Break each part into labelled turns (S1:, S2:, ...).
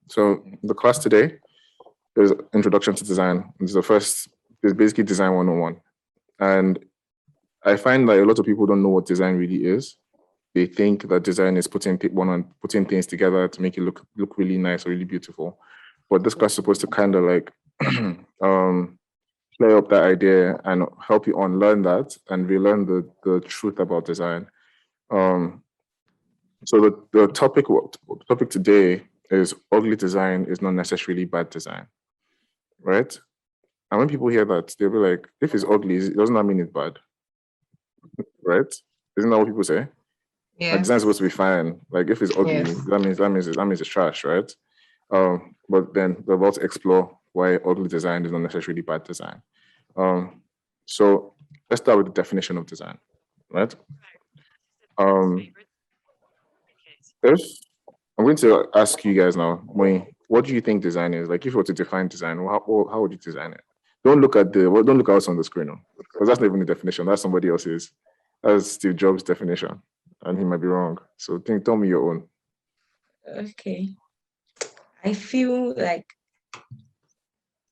S1: So the class today is Introduction to Design. It's basically Design 101. And I find that a lot of people don't know what design really is. They think that design is putting things together to make it look really nice or really beautiful. But this class is supposed to kind of like clear up that idea and help you unlearn that and relearn the truth about design. So the topic today is ugly design is not necessarily bad design, right? And when people hear that, they'll be like, if it's ugly, doesn't that mean it's bad? Right? Isn't that what people say?
S2: Yeah.
S1: Design's supposed to be fine. Like if it's ugly, yes, that means it's trash, right? But then we're about to explore why ugly design is not necessarily bad design. So let's start with the definition of design, right? If I'm going to ask you guys now, what do you think design is? Like, if you were to define design, how would you design it? Don't look at what's on the screen, because that's not even the definition. That's somebody else's. That's Steve Jobs' definition, and he might be wrong. So, tell me your own.
S3: Okay, I feel like,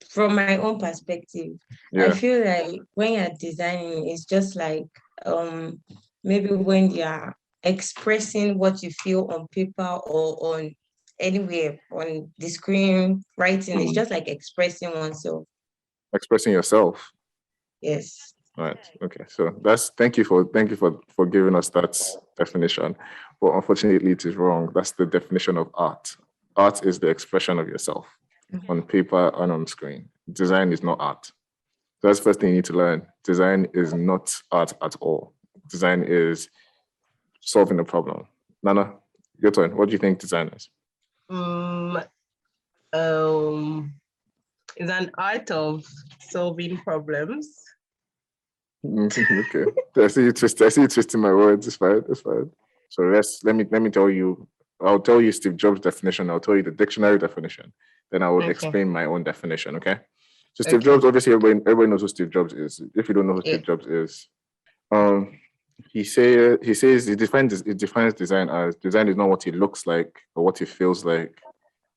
S3: from my own perspective, I feel like when you're designing, it's just like maybe when you're expressing what you feel on paper or on anywhere on the screen, writing, it's just like expressing oneself.
S1: Expressing yourself.
S3: Yes.
S1: Right. Okay. So thank you for giving us that definition. But unfortunately, it is wrong. That's the definition of art. Art is the expression of yourself on paper and on screen. Design is not art. So that's the first thing you need to learn. Design is not art at all. Design is solving a problem. Nana, your turn. What do you think design is?
S2: It's an art of solving problems.
S1: Okay. I see you twisting my words. It's fine. So let me tell you. I'll tell you Steve Jobs' definition. I'll tell you the dictionary definition. Then I will explain my own definition. Okay. So Steve Jobs, obviously everybody knows who Steve Jobs is. If you don't know who Steve Jobs is, he defines design as design is not what it looks like or what it feels like.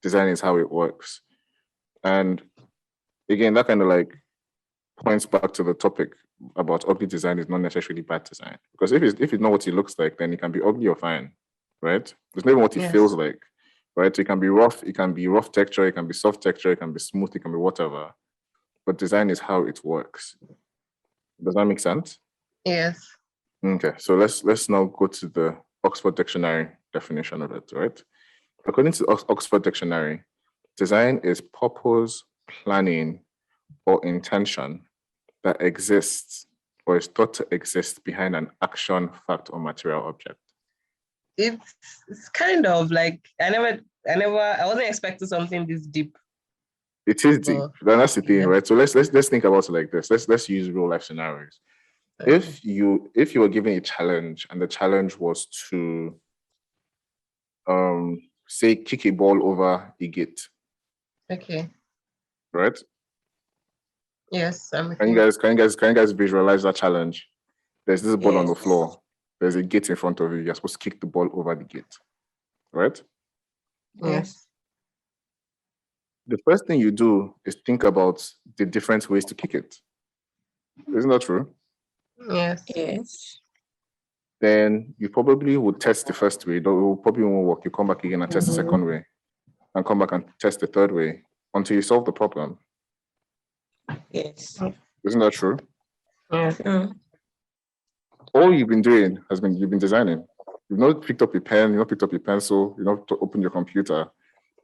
S1: Design is how it works. And again, that kind of like points back to the topic about ugly design is not necessarily bad design. Because if it's not what it looks like, then it can be ugly or fine, right? It's not even what it feels like, right? It can be rough, texture, it can be soft texture, it can be smooth, it can be whatever. But design is how it works. Does that make sense?
S2: Yes.
S1: Okay, so let's now go to the Oxford Dictionary definition of it, right? According to Oxford Dictionary, design is purpose, planning, or intention that exists or is thought to exist behind an action, fact, or material object.
S2: It's kind of like I wasn't expecting something this deep.
S1: It is deep. That's the thing, right? So let's think about it like this. Let's use real life scenarios. Okay. If you were given a challenge and the challenge was to say kick a ball over a gate.
S2: Okay.
S1: Right?
S2: Yes.
S1: Can you guys visualize that challenge? There's this ball on the floor. There's a gate in front of you. You're supposed to kick the ball over the gate. Right?
S2: Yes.
S1: The first thing you do is think about the different ways to kick it. Isn't that true?
S3: Yes.
S1: Then you probably would test the first way. It probably won't work. You come back again and test the second way. And come back and test the third way until you solve the problem.
S3: Yes.
S1: Isn't that true?
S2: Yes.
S1: All you've been doing you've been designing. You've not picked up your pen, you've not picked up your pencil, you've not opened your computer.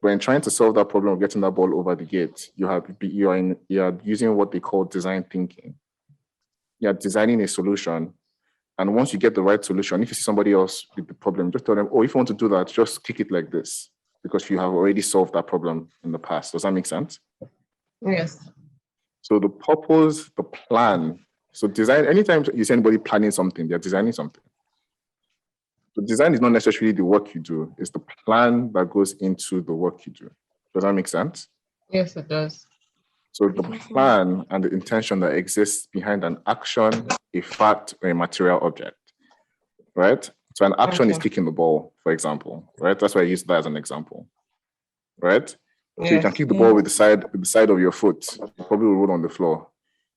S1: But in trying to solve that problem of getting that ball over the gate, you are using what they call design thinking. You're designing a solution. And once you get the right solution, if you see somebody else with the problem, just tell them, if you want to do that, just kick it like this, because you have already solved that problem in the past. Does that make sense?
S2: Yes.
S1: So the purpose, the plan. So design, anytime you see anybody planning something, they're designing something. So design is not necessarily the work you do, it's the plan that goes into the work you do. Does that make sense?
S2: Yes, it does.
S1: So the plan and the intention that exists behind an action, a fact, or a material object, right? So an action is kicking the ball, for example, right? That's why I use that as an example. right? So you
S2: Yes.
S1: can kick the ball with the side of your foot. You probably will roll on the floor.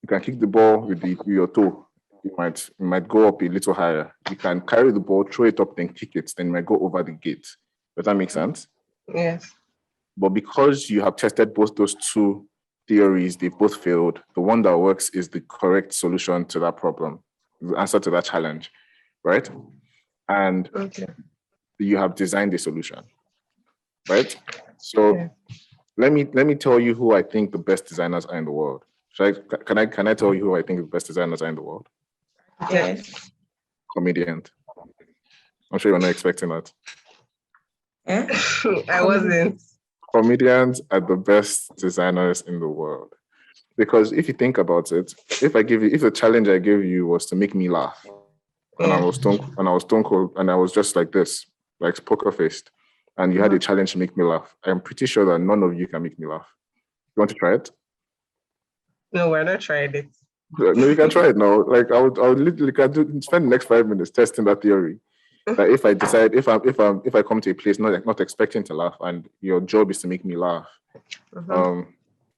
S1: You can kick the ball with your toe. You might go up a little higher. You can carry the ball, throw it up, then kick it. Then you might go over the gate. Does that make sense?
S2: Yes.
S1: But because you have tested both those two theories, they both failed. The one that works is the correct solution to that problem, the answer to that challenge, right? And
S2: Okay.
S1: you have designed a solution, right? So let me tell you who I think the best designers are in the world. Can I tell you who I think the best designers are in the world?
S3: Yes.
S1: Comedians. I'm sure you're not expecting that.
S3: Eh?
S2: I wasn't.
S1: Comedians are the best designers in the world. Because if you think about it, if the challenge I gave you was to make me laugh, and I was stone cold, and I was just like this, like poker faced, and you had a challenge to make me laugh, I'm pretty sure that none of you can make me laugh. You want to try it?
S2: No, we're not trying it.
S1: No, you can try it now. Like I would literally spend the next 5 minutes testing that theory. That if I decide, if I come to a place not expecting to laugh, and your job is to make me laugh,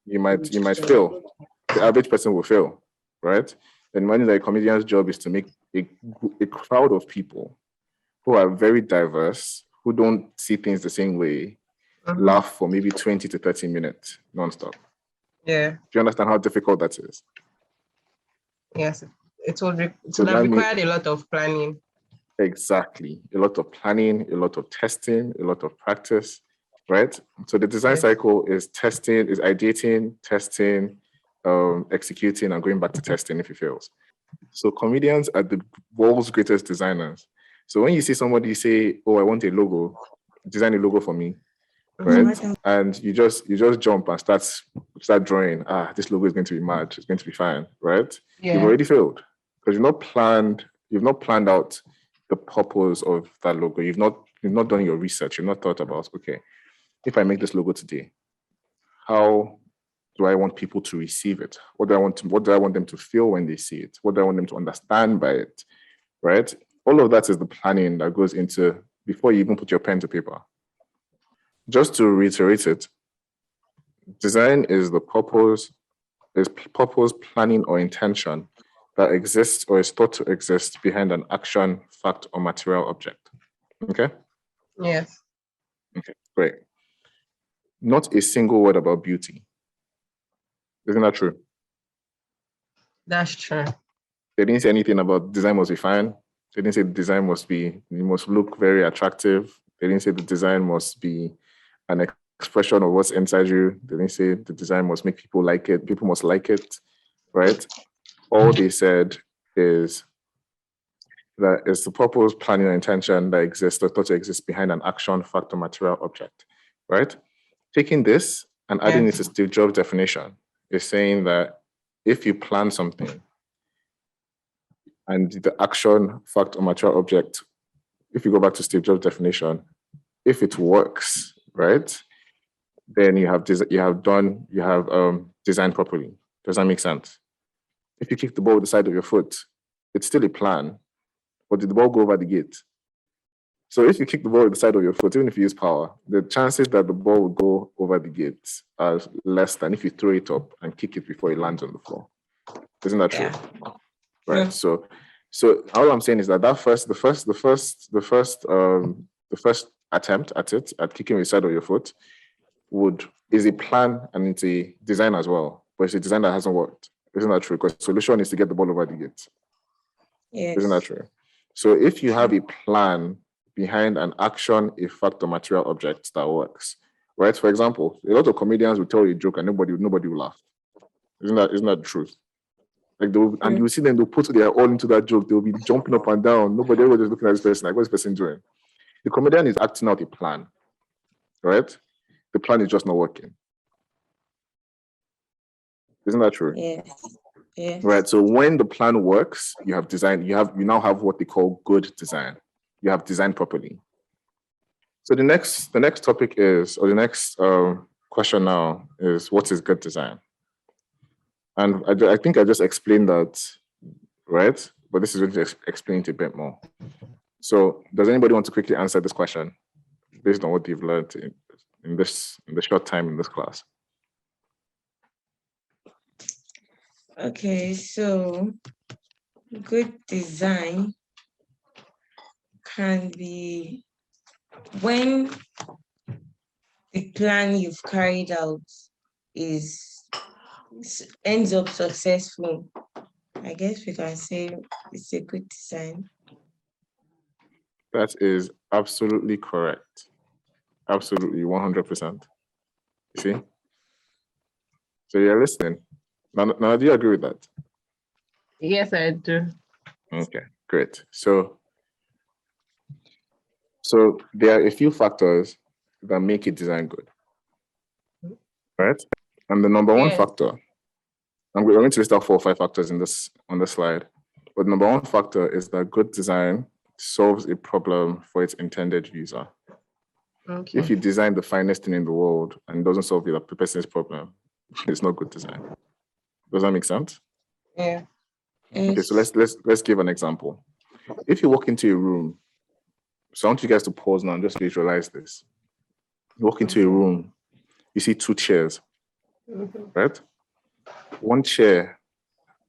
S1: you might fail. The average person will fail, right? Then imagine that a comedian's job is to make a crowd of people who are very diverse, who don't see things the same way, laugh for maybe 20 to 30 minutes nonstop.
S2: Yeah.
S1: Do you understand how difficult that is?
S2: Yes. It would have required a lot of planning.
S1: Exactly. A lot of planning, a lot of testing, a lot of practice, right? So the design cycle is testing, is ideating, testing, executing, and going back to testing if it fails. So comedians are the world's greatest designers. So when you see somebody say, "Oh, I want a logo, design a logo for me," right? And you just jump and start drawing. This logo is going to be mad. It's going to be fine, right?
S2: Yeah.
S1: You've already failed because you've not planned out the purpose of that logo. You've not done your research. You've not thought about, okay, if I make this logo today, how do I want people to receive it? What do I want them to feel when they see it? What do I want them to understand by it? Right? All of that is the planning that goes into before you even put your pen to paper. Just to reiterate it, design is purpose, planning, or intention that exists or is thought to exist behind an action, fact, or material object. Okay?
S2: Yes.
S1: Okay, great. Not a single word about beauty. Isn't that true?
S2: That's true.
S1: They didn't say anything about design must be fine. They didn't say the design must look very attractive. They didn't say the design must be an expression of what's inside you. They didn't say the design must make people like it. People must like it, right? All they said is that it's the purpose, planning, and intention that exists or thought to exist behind an action, fact, or material object, right? Taking this and adding it to Steve Jobs' definition is saying that if you plan something and the action, fact, or material object, if you go back to Steve Jobs' definition, if it works, right, then you have designed properly. Does that make sense? If you kick the ball with the side of your foot, it's still a plan, but did the ball go over the gate? So if you kick the ball with the side of your foot, even if you use power, the chances that the ball will go over the gate are less than if you throw it up and kick it before it lands on the floor. Isn't that true? Right. Yeah. So all I'm saying is that the first attempt at it, at kicking with the side of your foot, is a plan and it's a design as well, but it's a design that hasn't worked. Isn't that true? Because the solution is to get the ball over the gate.
S3: Yes.
S1: Isn't that true? So if you have a plan behind an action, a fact, or material object that works, right? For example, a lot of comedians will tell you a joke and nobody will laugh. Isn't that the truth? Like and you see them, they'll put their all into that joke. They'll be jumping up and down. Everybody's looking at this person like, what's this person doing? The comedian is acting out a plan, right? The plan is just not working. Isn't that true?
S3: Yes. Yes.
S1: Right. So when the plan works, you now have what they call good design. You have designed properly. So the next topic is, or the next question now is, what is good design? And I think I just explained that, right? But this is going to explain it a bit more. So does anybody want to quickly answer this question based on what they've learned in the short time in this class?
S3: Okay, so good design can be when the plan you've carried out ends up successful. I guess we can say it's a good design.
S1: That is absolutely correct. Absolutely, 100%. You see? So you're listening. Now, do you agree with that?
S2: Yes, I do.
S1: Okay, great. So there are a few factors that make a design good, right? And the number one
S2: Yes.
S1: factor, I'm going to list out 4 or 5 factors on this slide. But the number one factor is that good design solves a problem for its intended user.
S2: Okay.
S1: If you design the finest thing in the world and it doesn't solve the person's problem, it's not good design. Does that make sense?
S2: Yeah.
S1: Okay, so let's give an example. If you walk into a room, so I want you guys to pause now and just visualize this. You walk into a room, you see 2 chairs, right? One chair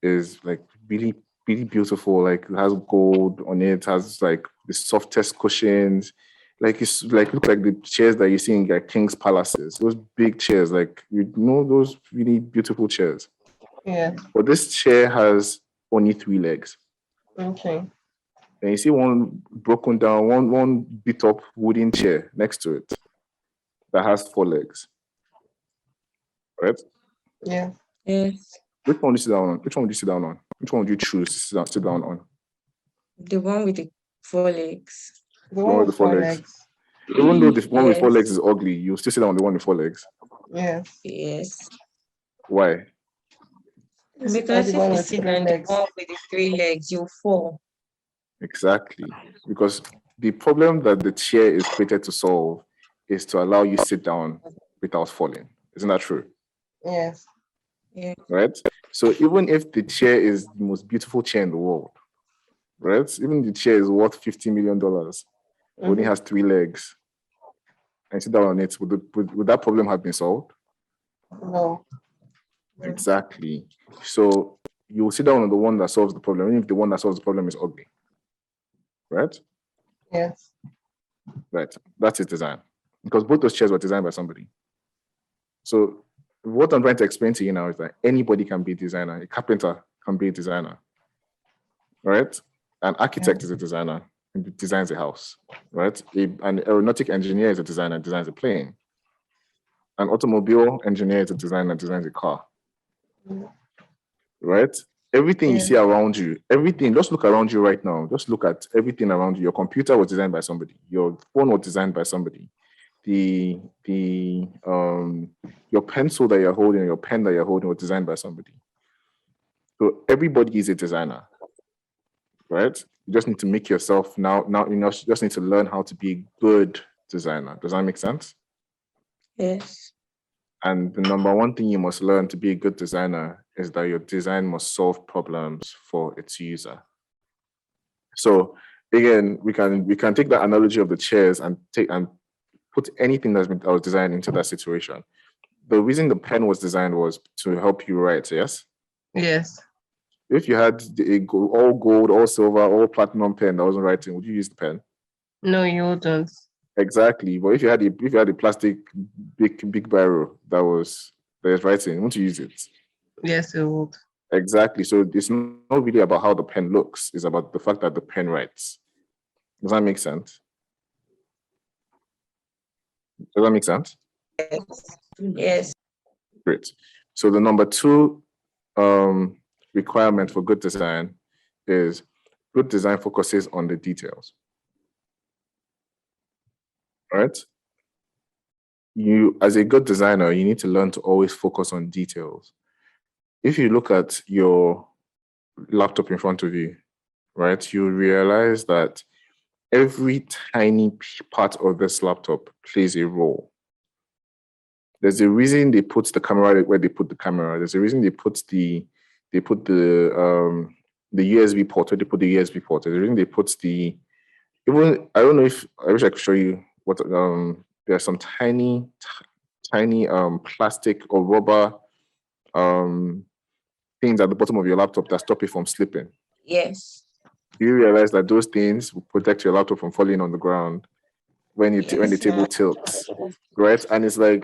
S1: is like really, really beautiful, like it has gold on it, has like the softest cushions, like it's like look like the chairs that you see in like king's palaces, those big chairs, like those really beautiful chairs.
S2: Yeah.
S1: But this chair has only 3 legs.
S2: Okay.
S1: And you see one broken down, one beat up wooden chair next to it that has 4 legs. Right?
S2: Yeah.
S3: Yes.
S1: Which one would you sit down on? Which one would you sit down on? Which one would you choose to sit down on?
S3: The one with the 4 legs.
S2: The one with 4 legs.
S1: Even though the one with 4
S3: Yes.
S1: legs is ugly, you still sit down on the one with 4 legs.
S2: Yes.
S3: Yes.
S1: Why?
S3: Because if you sit on the one with the 3 legs, you'll fall.
S1: Exactly. Because the problem that the chair is created to solve is to allow you sit down without falling. Isn't that true?
S2: Yes.
S3: Yeah.
S1: Right? So even if the chair is the most beautiful chair in the world, right? Even the chair is worth $50 million, only has 3 legs, and sit down on it, would that problem have been solved?
S2: No.
S1: Exactly. So you will sit down on the one that solves the problem, even if the one that solves the problem is ugly. Right?
S2: Yes.
S1: Right. That's its design. Because both those chairs were designed by somebody. So what I'm trying to explain to you now is that anybody can be a designer. A carpenter can be a designer. Right? An architect is a designer and designs a house. Right? An aeronautic engineer is a designer, designs a plane. An automobile engineer is a designer, designs a car. Right? Everything you see around you, everything, just look around you right now. Just look at everything around you. Your computer was designed by somebody. Your phone was designed by somebody. Your pencil that you're holding, your pen that you're holding was designed by somebody. So everybody is a designer, right? You just need to make yourself now you just need to learn how to be a good designer. Does that make sense?
S3: Yes.
S1: And the number one thing you must learn to be a good designer is that your design must solve problems for its user. So again, we can take that analogy of the chairs and put anything that was designed into that situation. The reason the pen was designed was to help you write, yes?
S2: Yes.
S1: If you had all gold, all silver, all platinum pen that wasn't writing, would you use the pen?
S2: No, you wouldn't.
S1: Exactly. But if you had a plastic big biro that was writing, wouldn't you use it?
S2: Yes, you would.
S1: Exactly. So it's not really about how the pen looks, it's about the fact that the pen writes. Does that make sense? Does that make sense?
S3: Yes.
S1: Great. So the number 2 requirement for good design is good design focuses on the details. Right? You, as a good designer, you need to learn to always focus on details. If you look at your laptop in front of you, right, you realize that every tiny part of this laptop plays a role. There's a reason they put the camera where they put the camera. There's a reason they put the USB port where they put the USB port. There's a reason they put I don't know if I wish I could show you what there are some tiny plastic or rubber things at the bottom of your laptop that stop it from slipping.
S3: Yes.
S1: You realize that those things will protect your laptop from falling on the ground when the table tilts, right? And it's like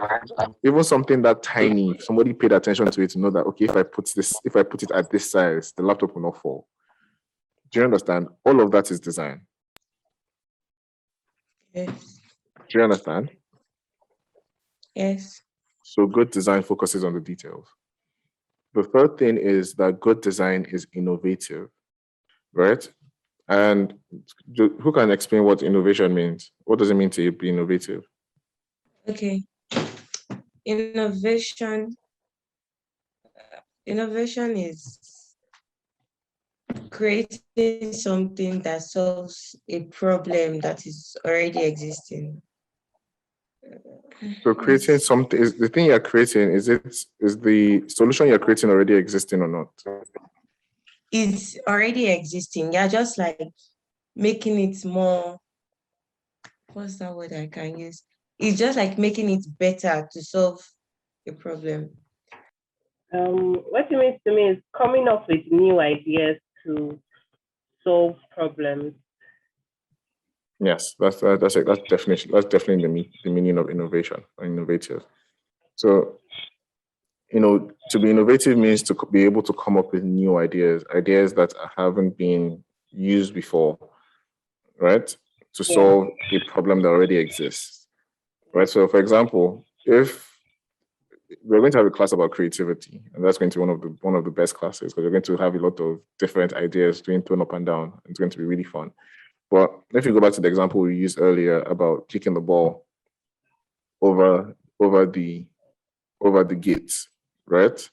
S1: even something that tiny, if somebody paid attention to it to know that, okay, if I put it at this size, the laptop will not fall. Do you understand? All of that is design.
S3: Yes.
S1: Do you understand?
S3: Yes.
S1: So good design focuses on the details. The third thing is that good design is innovative, right? And who can explain what innovation means? What does it mean to be innovative?
S3: Okay. Innovation is creating something that solves a problem that is already existing.
S1: So creating something, is the thing you're creating, is the solution you're creating already existing or not?
S3: It's already existing. You're just like making it more, what's that word I can use? It's just like making it better to solve a problem.
S2: What it means to me is coming up with new ideas to solve problems.
S1: Yes, that's definitely the meaning of innovation or innovative. So, to be innovative means to be able to come up with new ideas that haven't been used before, right? To solve a problem that already exists, right? So, for example, if we're going to have a class about creativity, and that's going to be one of the best classes because we're going to have a lot of different ideas being thrown up and down. It's going to be really fun. But if you go back to the example we used earlier about kicking the ball over the gates, right?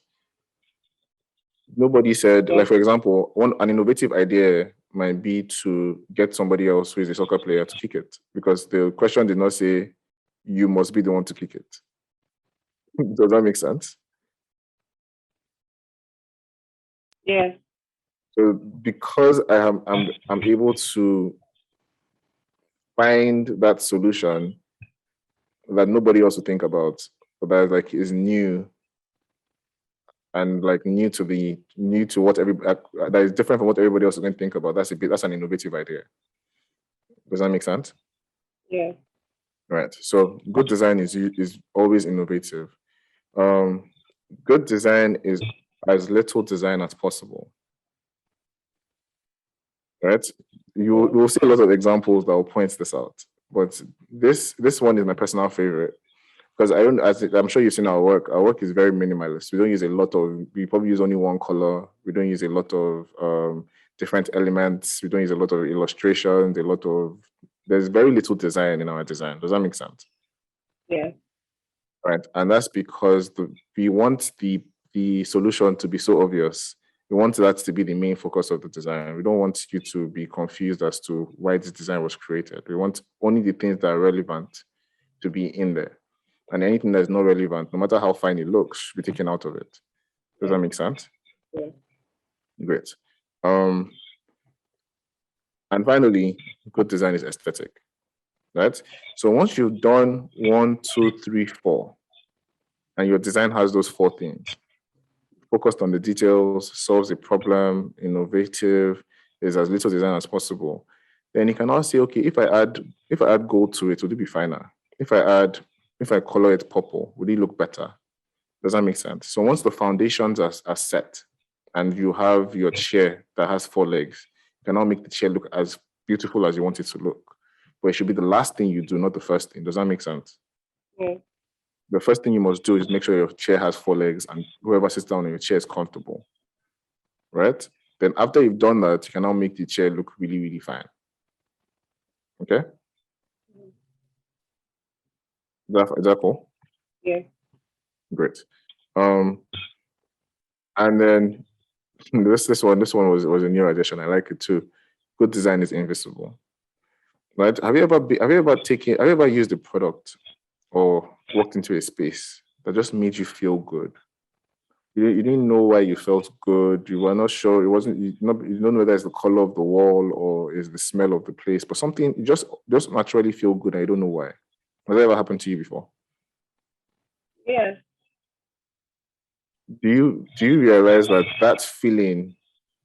S1: Nobody said, like, for example, an innovative idea might be to get somebody else who is a soccer player to kick it, because the question did not say you must be the one to kick it. Does that make sense?
S2: Yeah.
S1: So because I'm able to find that solution that nobody else would think about, but that like is new and like new to what that is different from what everybody else is going to think about. That's an innovative idea. Does that make sense?
S2: Yeah.
S1: Right. So good design is always innovative. Good design is as little design as possible. Right. You will see a lot of examples that will point this out, but this one is my personal favorite. Because I'm sure you've seen our work. Our work is very minimalist. We don't use we probably use only one color. We don't use a lot of different elements. We don't use a lot of illustrations, there's very little design in our design. Does that make sense?
S2: Yeah.
S1: Right. And that's because we want the solution to be so obvious. We want that to be the main focus of the design. We don't want you to be confused as to why this design was created. We want only the things that are relevant to be in there. And anything that's not relevant, no matter how fine it looks, should be taken out of it. Does that make sense?
S2: Yeah.
S1: Great. And finally, good design is aesthetic, right? So once you've done 1, 2, 3, 4, and your design has those 4 things, focused on the details, solves a problem, innovative, is as little design as possible, then you can now say, okay, if I add gold to it, would it be finer? If I color it purple, would it look better? Does that make sense? So once the foundations are set and you have your chair that has 4 legs, you can now make the chair look as beautiful as you want it to look. But it should be the last thing you do, not the first thing. Does that make sense?
S2: Yeah.
S1: The first thing you must do is make sure your chair has 4 legs and whoever sits down in your chair is comfortable, right? Then after you've done that, you can now make the chair look really, really fine. Okay? Is that cool?
S2: Yeah.
S1: Great. And then this one was a new addition. I like it too. Good design is invisible. Right? Have you ever used a product or walked into a space that just made you feel good? You didn't know why you felt good. You were not sure. You don't know whether it's the color of the wall or is the smell of the place, but something you just naturally feel good and you don't know why. Has that ever happened to you before?
S2: Yes.
S1: Do you realize that feeling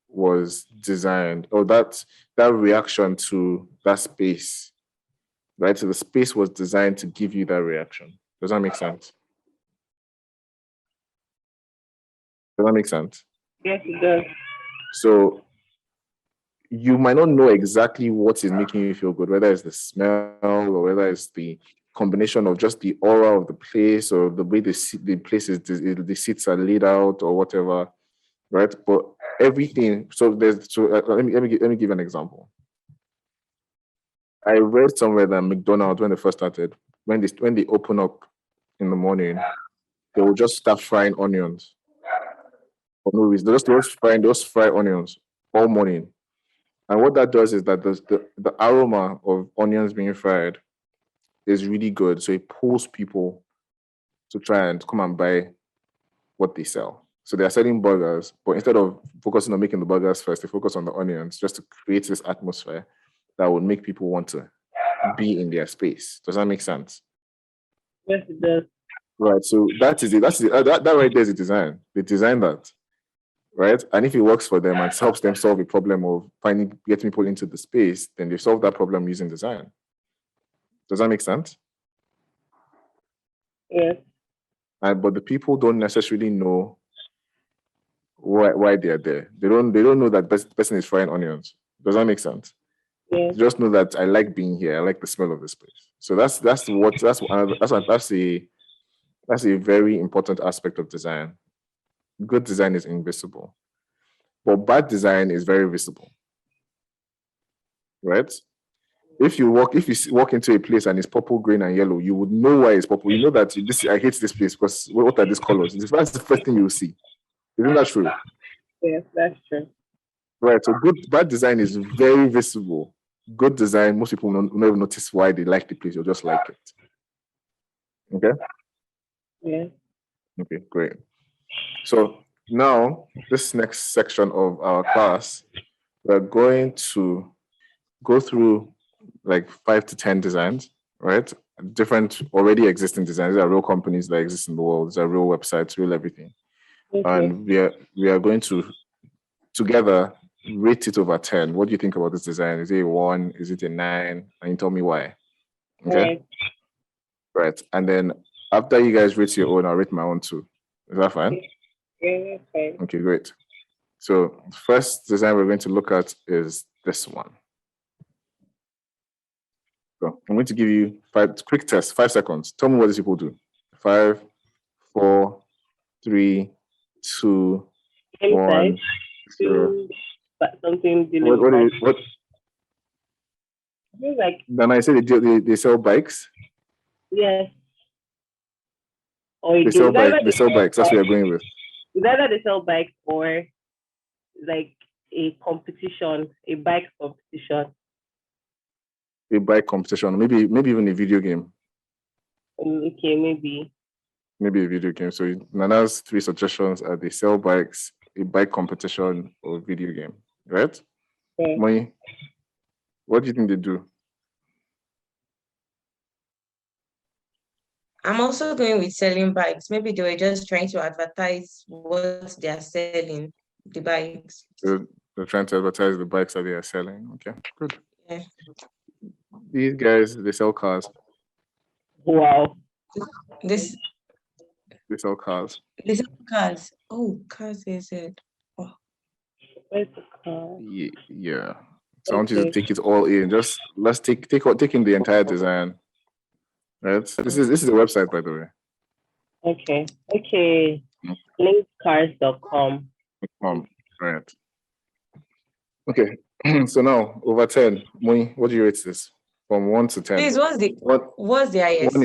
S1: was designed, or that reaction to that space, right? So the space was designed to give you that reaction. Does that make sense? Does that make sense?
S2: Yes, it does.
S1: So you might not know exactly what is making you feel good, whether it's the smell or whether it's the combination of just the aura of the place or the way the place is, the seats are laid out or whatever, right? But everything. So let me give an example. I read somewhere that McDonald's, when they first started, when they open up in the morning, they will just start frying onions for no reason. Those fry onions all morning. And what that does is that the aroma of onions being fried is really good. So it pulls people to try and come and buy what they sell. So they are selling burgers, but instead of focusing on making the burgers first, they focus on the onions just to create this atmosphere that would make people want to be in their space. Does that make sense?
S2: Yes, it does.
S1: Right. So that is it. That right there is the design. They design that. Right. And if it works for them and helps them solve a problem of getting people into the space, then they solve that problem using design. Does that make sense?
S2: Yes.
S1: But the people don't necessarily know why they are there. They don't know that the person is frying onions. Does that make sense?
S2: Yes.
S1: They just know that I like being here. I like the smell of this place. So that's a very important aspect of design. Good design is invisible, but bad design is very visible, right? If you walk into a place and it's purple, green, and yellow, you would know why it's purple. You know that I hate this place because what are these colors? That's the first thing you will see. Isn't that true?
S2: Yes, that's true.
S1: Right. So bad design is very visible. Good design, most people will never notice why they like the place. You'll just like it. Okay.
S2: Yeah.
S1: Okay, great. So now, this next section of our class, we're going to go through like 5 to 10 designs, right? Different already existing designs. There are real companies that exist in the world. There are real websites, real everything.
S2: Okay.
S1: And we are going to together rate it over 10. What do you think about this design? Is it a 1? Is it a 9? And you tell me why. Okay. Right. And then after you guys rate your own, I'll rate my own too. Is that fine?
S2: Yeah, that's fine.
S1: Okay, great. So the first design we're going to look at is this one. So I'm going to give you 5 quick tests, 5 seconds. Tell me what these people do. 5, 4, 3, 2, 1, 0.
S2: Something
S1: What?
S2: Like,
S1: Then I say they sell bikes.
S2: Yes.
S1: They sell bikes. They sell bikes. That's what you're going with.
S2: Is either they sell bikes or like a competition, a bike competition.
S1: A bike competition, maybe even a video game.
S2: Okay, maybe.
S1: Maybe a video game. So Nana's 3 suggestions are they sell bikes, a bike competition, or video game, right?
S2: Okay.
S1: Moi, what do you think they do?
S3: I'm also going with selling bikes. Maybe they were just trying to advertise what they are selling, the bikes.
S1: They're trying to advertise the bikes that they are selling. Okay, good.
S3: Yeah.
S1: These guys, they sell cars.
S2: Wow.
S1: They sell cars.
S3: They sell cars. Oh, cars, they said. Oh.
S2: Where's the car?
S1: Yeah. So I want you to take it all in. Just let's take in the entire design. Right. This is a website, by the way.
S2: Okay. Linkcars.com.
S1: Right. Okay. So now over 10. Moi, what do you rate this? From 1 to 10.
S3: Please, what's the highest?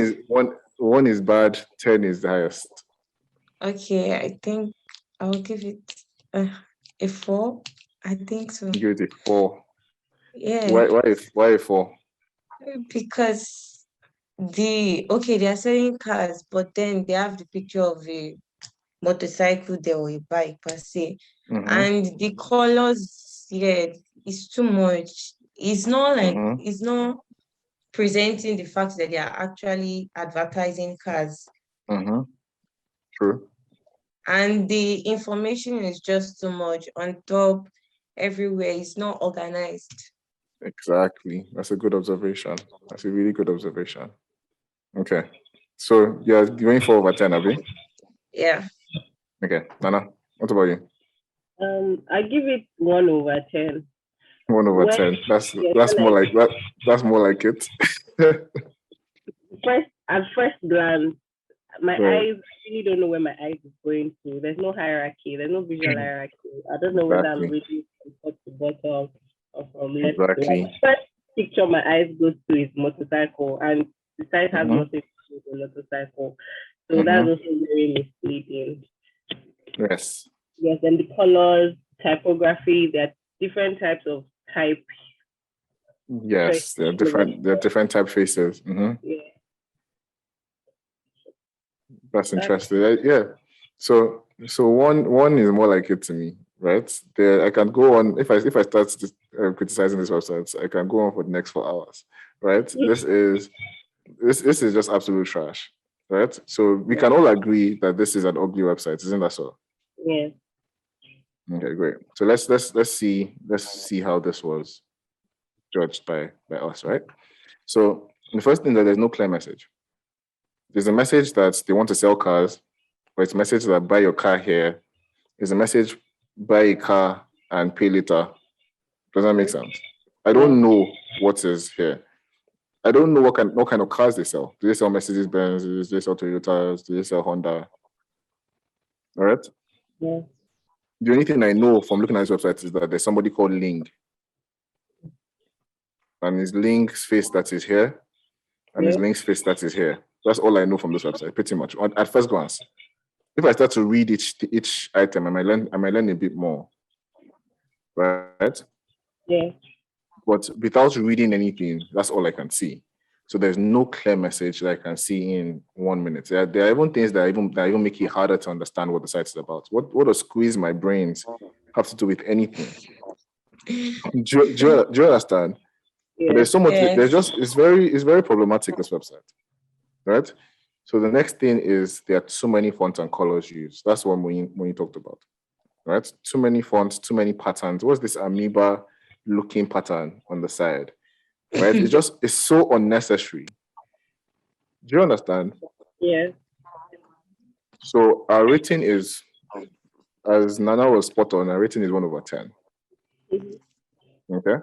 S1: 1 is bad, 10 is the highest.
S3: Okay, I think I'll give it a 4. I think so.
S1: Give it a 4.
S3: Yeah.
S1: Why a 4?
S3: Because they are selling cars, but then they have the picture of a motorcycle there or a bike per se.
S1: Mm-hmm.
S3: And the colors, it's too much. It's not like it's not presenting the fact that they are actually advertising cars.
S1: True.
S3: And the information is just too much on top, everywhere. It's not organized.
S1: Exactly. That's a good observation. That's a really good observation. Okay. So you're going for over 10, Abby?
S3: Yeah.
S1: Okay. Nana, what about you?
S2: I give it 1/10.
S1: 1 over
S2: When-
S1: 10. That's
S2: when
S1: more like that. That's more like it.
S2: At first glance, my
S1: Right.
S2: eyes, I really don't know where my eyes is going to. There's no hierarchy. There's no visual hierarchy. I don't know whether I'm
S1: Exactly.
S2: reading from top to bottom or from left to
S1: Exactly.
S2: right. First picture my eyes goes to is motorcycle, and the site has
S1: Mhm.
S2: nothing to do with the motorcycle. So that's also very misleading.
S1: Yes.
S2: Yes, and the colors, typography, there are different types of type.
S1: Yes. There are different typefaces.
S2: Yeah.
S1: That's interesting. Yeah. So one is more like it to me, right? There, I can go on if I start criticizing this website, I can go on for the next 4 hours, right? This is just absolute trash, right? So we can all agree that this is an ugly website, isn't that so?
S2: Yeah.
S1: Okay, great. So let's see how this was judged by us, right? So the first thing that there's no clear message. There's a message that they want to sell cars, or it's a message that buy your car here. There's a message buy a car and pay later. Does that make sense? I don't know what is here. I don't know what kind of cars they sell. Do they sell Mercedes Benz? Do they sell Toyotas? Do they sell Honda? All right.
S2: Yeah.
S1: The only thing I know from looking at this website is that there's somebody called Ling, and his Ling's face that is here, and his Ling's face that is here. That's all I know from this website, pretty much at first glance. If I start to read each item, I might learn a bit more, right?
S2: Yeah.
S1: But without reading anything, that's all I can see. So there's no clear message that I can see in 1 minute. There are even things that even make it harder to understand what the site is about. What does squeeze my brains have to do with anything? Do you understand?
S2: Yeah.
S1: But there's so much.
S3: Yes.
S1: There's just it's very problematic, this website, right? So the next thing is there are too many fonts and colors used. That's what when you talked about, right? Too many fonts, too many patterns. What's this amoeba looking pattern on the side, right? It's so unnecessary. Do you understand?
S2: Yeah.
S1: So our rating is, as Nana was spot on, our rating is 1/10. Okay.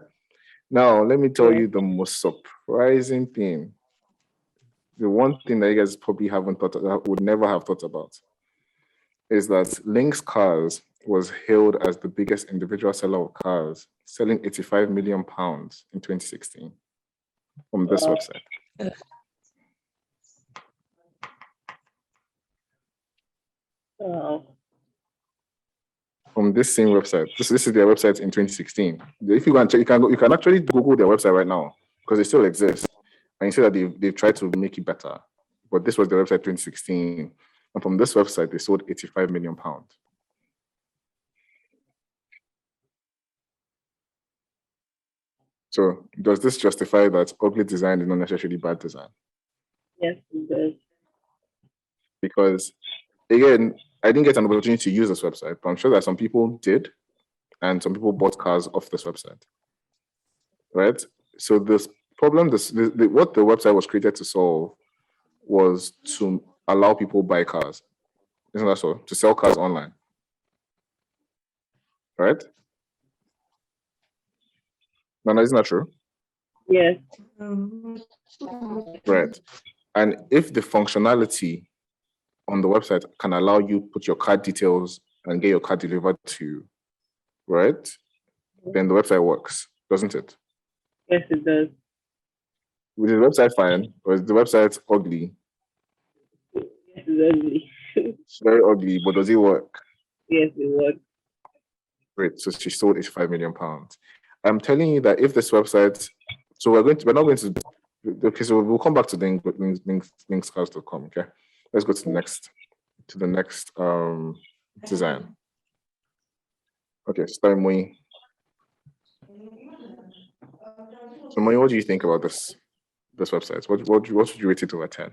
S1: Now let me tell you the most surprising thing. The one thing that you guys probably would never have thought about, is that Lynx Cars was hailed as the biggest individual seller of cars, selling £85 million in 2016 from this website. From this same website. This is their website in 2016. If you go and check, you can actually Google their website right now, because it still exists. And you see that they've tried to make it better. But this was their website 2016. And from this website, they sold £85 million. So does this justify that ugly design is not necessarily bad design?
S2: Yes, it does.
S1: Because again, I didn't get an opportunity to use this website, but I'm sure that some people did, and some people bought cars off this website, right? So this problem, what the website was created to solve was to allow people buy cars. Isn't that so? To sell cars online, right? Nana, isn't that true?
S2: Yes.
S1: Right. And if the functionality on the website can allow you put your card details and get your car delivered to you, right? Then the website works, doesn't it?
S2: Yes, it does.
S1: Is the website fine, or is the website ugly?
S2: Yes, it's ugly.
S1: It's very ugly, but does it work?
S2: Yes, it works.
S1: Great. So she sold £85 million. I'm telling you that if this website, so we're not going to. Okay, so we'll come back to linkscars.com. Okay, let's go to the next design. Okay, start Moi. So Moi, what do you think about this this website? What should you rate it over 10?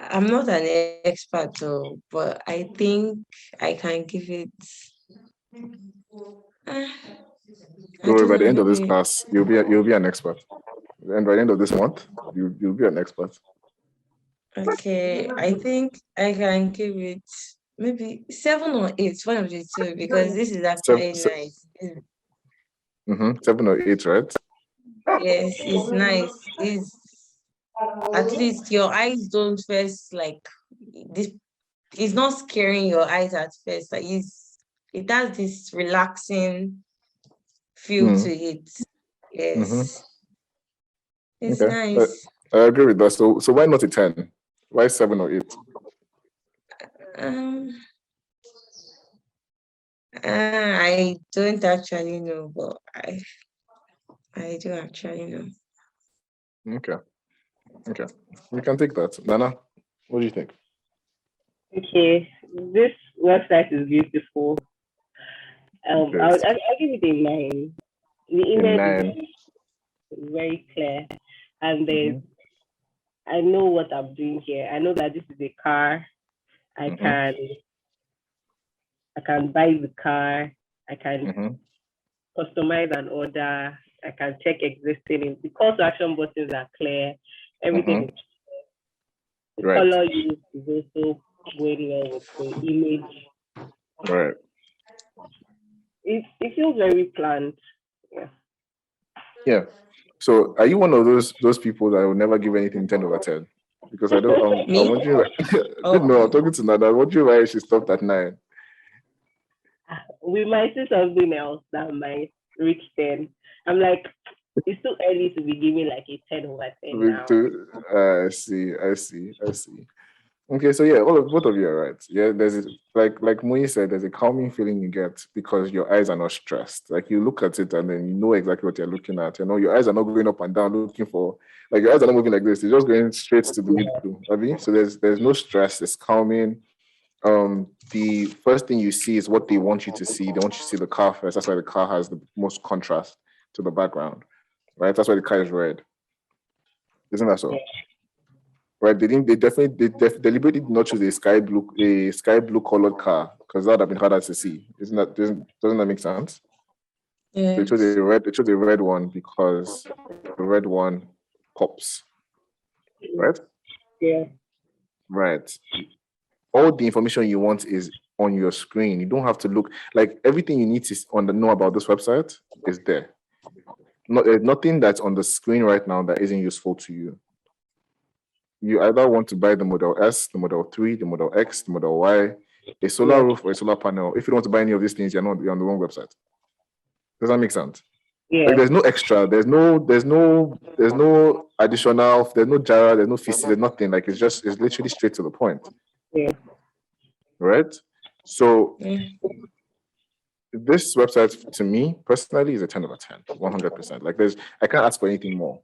S3: I'm not an expert though, but I think I can give it. I
S1: Don't worry,
S3: don't
S1: by the
S3: know,
S1: end of this
S3: maybe.
S1: class, you'll be an expert. And by the end of this month, you'll be an expert.
S3: Okay, I think I can give it maybe 7 or 8, one of the two, because this is actually nice.
S1: 7 or 8, right?
S3: Yes, it's nice. It's at least your eyes don't first like this. It's not scaring your eyes at first. Like it has this relaxing feel to it. Yes, it's
S1: Okay.
S3: nice.
S1: I agree with that. So why not a 10? Why 7 or 8?
S3: I don't actually know, but I do actually know.
S1: Okay. We can take that. Nana, what do you think?
S2: Okay, this website is beautiful. I'll give it a 9. The image is very clear, and I know what I'm doing here. I know that this is a car. I can buy the car. I can customize an order. I can check existing. The call to action buttons are clear. Everything is clear. The color used is also going well with the image.
S1: Right.
S2: It feels very planned.
S1: Yeah. So are you one of those people that will never give anything 10 over 10? Because I don't.
S3: Me?
S1: I'm wondering. No, I'm talking to Nana. I'm wondering why she stopped at 9.
S2: We might see something else that might reach 10. I'm like, it's too early to be giving like a 10 over 10 now.
S1: I see. Okay, so yeah, both of you are right. Yeah, there's like Mui said, there's a calming feeling you get because your eyes are not stressed. Like you look at it and then you know exactly what you're looking at. You know, your eyes are not going up and down looking for, like your eyes are not moving like this. They're just going straight to the middle. Abi? So there's no stress. It's calming. The first thing you see is what they want you to see. They want you to see the car first. That's why the car has the most contrast to the background, right? That's why the car is red. Isn't that so? Right? They deliberately did not choose a sky blue colored car because that would have been harder to see. Doesn't that make sense?
S3: Yes.
S1: They chose a red one because the red one pops. Right?
S2: Yeah.
S1: Right. All the information you want is on your screen. You don't have to look, like everything you need to know about this website is there. There's nothing that's on the screen right now that isn't useful to you. You either want to buy the Model S, the Model 3, the Model X, the Model Y, a solar roof or a solar panel. If you don't want to buy any of these things, you're on the wrong website. Does that make sense?
S2: Yeah.
S1: Like there's no extra, there's no additional, there's no Jara, there's no fees, there's nothing. Like it's literally straight to the point.
S2: Yeah.
S1: Right? So this website to me personally is a 10 over 10, 100%. Like I can't ask for anything more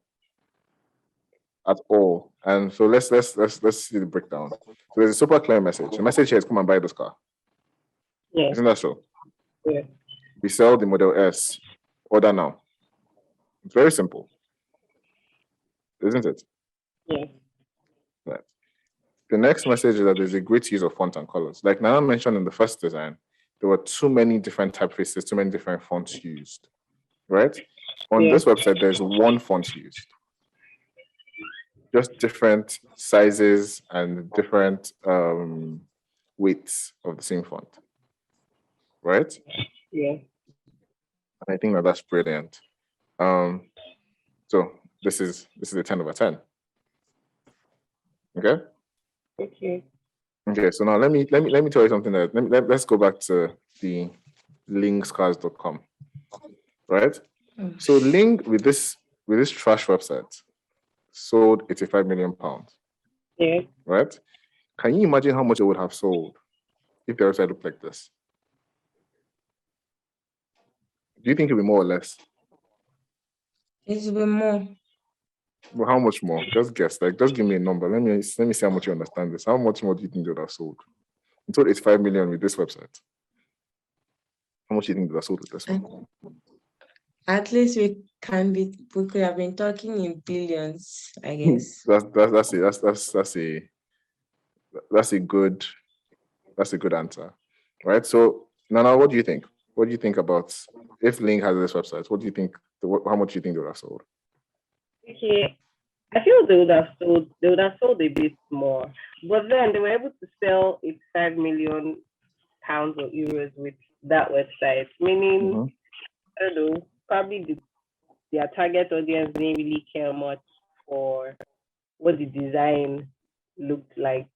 S1: at all. And so let's see the breakdown. So there's a super clear message. The message here is come and buy this car.
S2: Yeah.
S1: Isn't that so?
S2: Yeah.
S1: We sell the Model S. Order now. It's very simple. Isn't it?
S2: Yeah.
S1: Right. The next message is that there's a great use of font and colors. Like Nana mentioned in the first design, there were too many different typefaces, too many different fonts used. Right? On this website, there's one font used. Just different sizes and different weights of the same font. Right?
S2: Yeah.
S1: And I think that's brilliant. So this is a 10 over 10. Okay? Okay, so now let me tell you something that let's go back to the linkscars.com. Right? So Link with this trash website sold 85 million pounds.
S2: Yeah.
S1: Right? Can you imagine how much it would have sold if the website looked like this? Do you think it would be more or less?
S3: It will be more.
S1: Well, how much more? Just guess. Like, just give me a number. Let me see how much you understand this. How much more do you think they would have sold? You sold 85 million with this website. How much do you think that sold with this one?
S3: At least we could have been talking in billions, I guess.
S1: That's a good answer, right? So Nana, what do you think? What do you think about if Link has this website? What do you think? How much do you think they would have sold?
S2: Okay, I feel they would have sold a bit more, but then they were able to sell £85 million or euros with that website, meaning I don't know, probably their target audience didn't really care much for what the design looked like.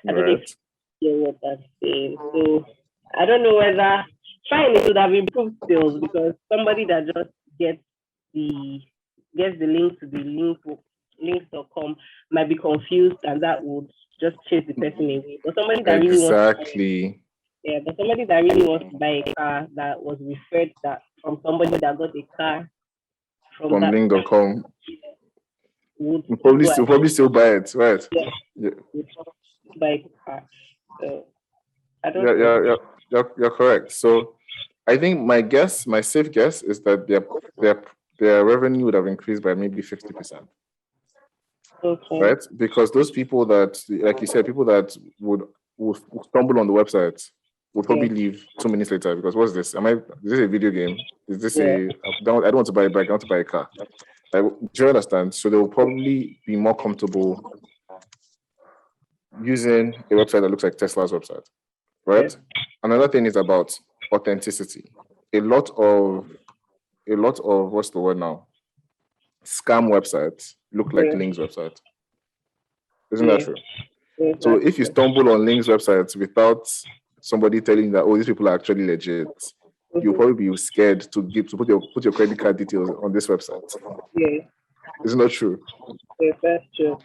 S2: I don't know if you hear what I'm saying. So I don't know whether fine, it would have improved sales because somebody that just gets the link to the links.com might be confused and that would just chase the person away. But somebody that really wants to buy a car that was referred that from somebody that got a car from
S1: link.com
S2: would
S1: probably still buy it, right?
S2: Yeah. Buy a car. So I don't know.
S1: You're correct. So I think my safe guess is that their revenue would have increased by maybe 50%.
S2: Okay.
S1: Right? Because those people that, like you said, people that would stumble on the website would probably leave 2 minutes later because what's this? Is this a video game? Is this I don't want to buy a bike, I want to buy a car. Do you understand? So they will probably be more comfortable using a website that looks like Tesla's website. Right? Another thing is about authenticity. A lot of what's the word now? Scam websites look like Link's website. Isn't that true? Yeah, so if you stumble on Link's websites without somebody telling you that, oh, these people are actually legit, you'll probably be scared to put your credit card details on this website.
S2: Yeah.
S1: Isn't that true?
S2: Yeah, that's true.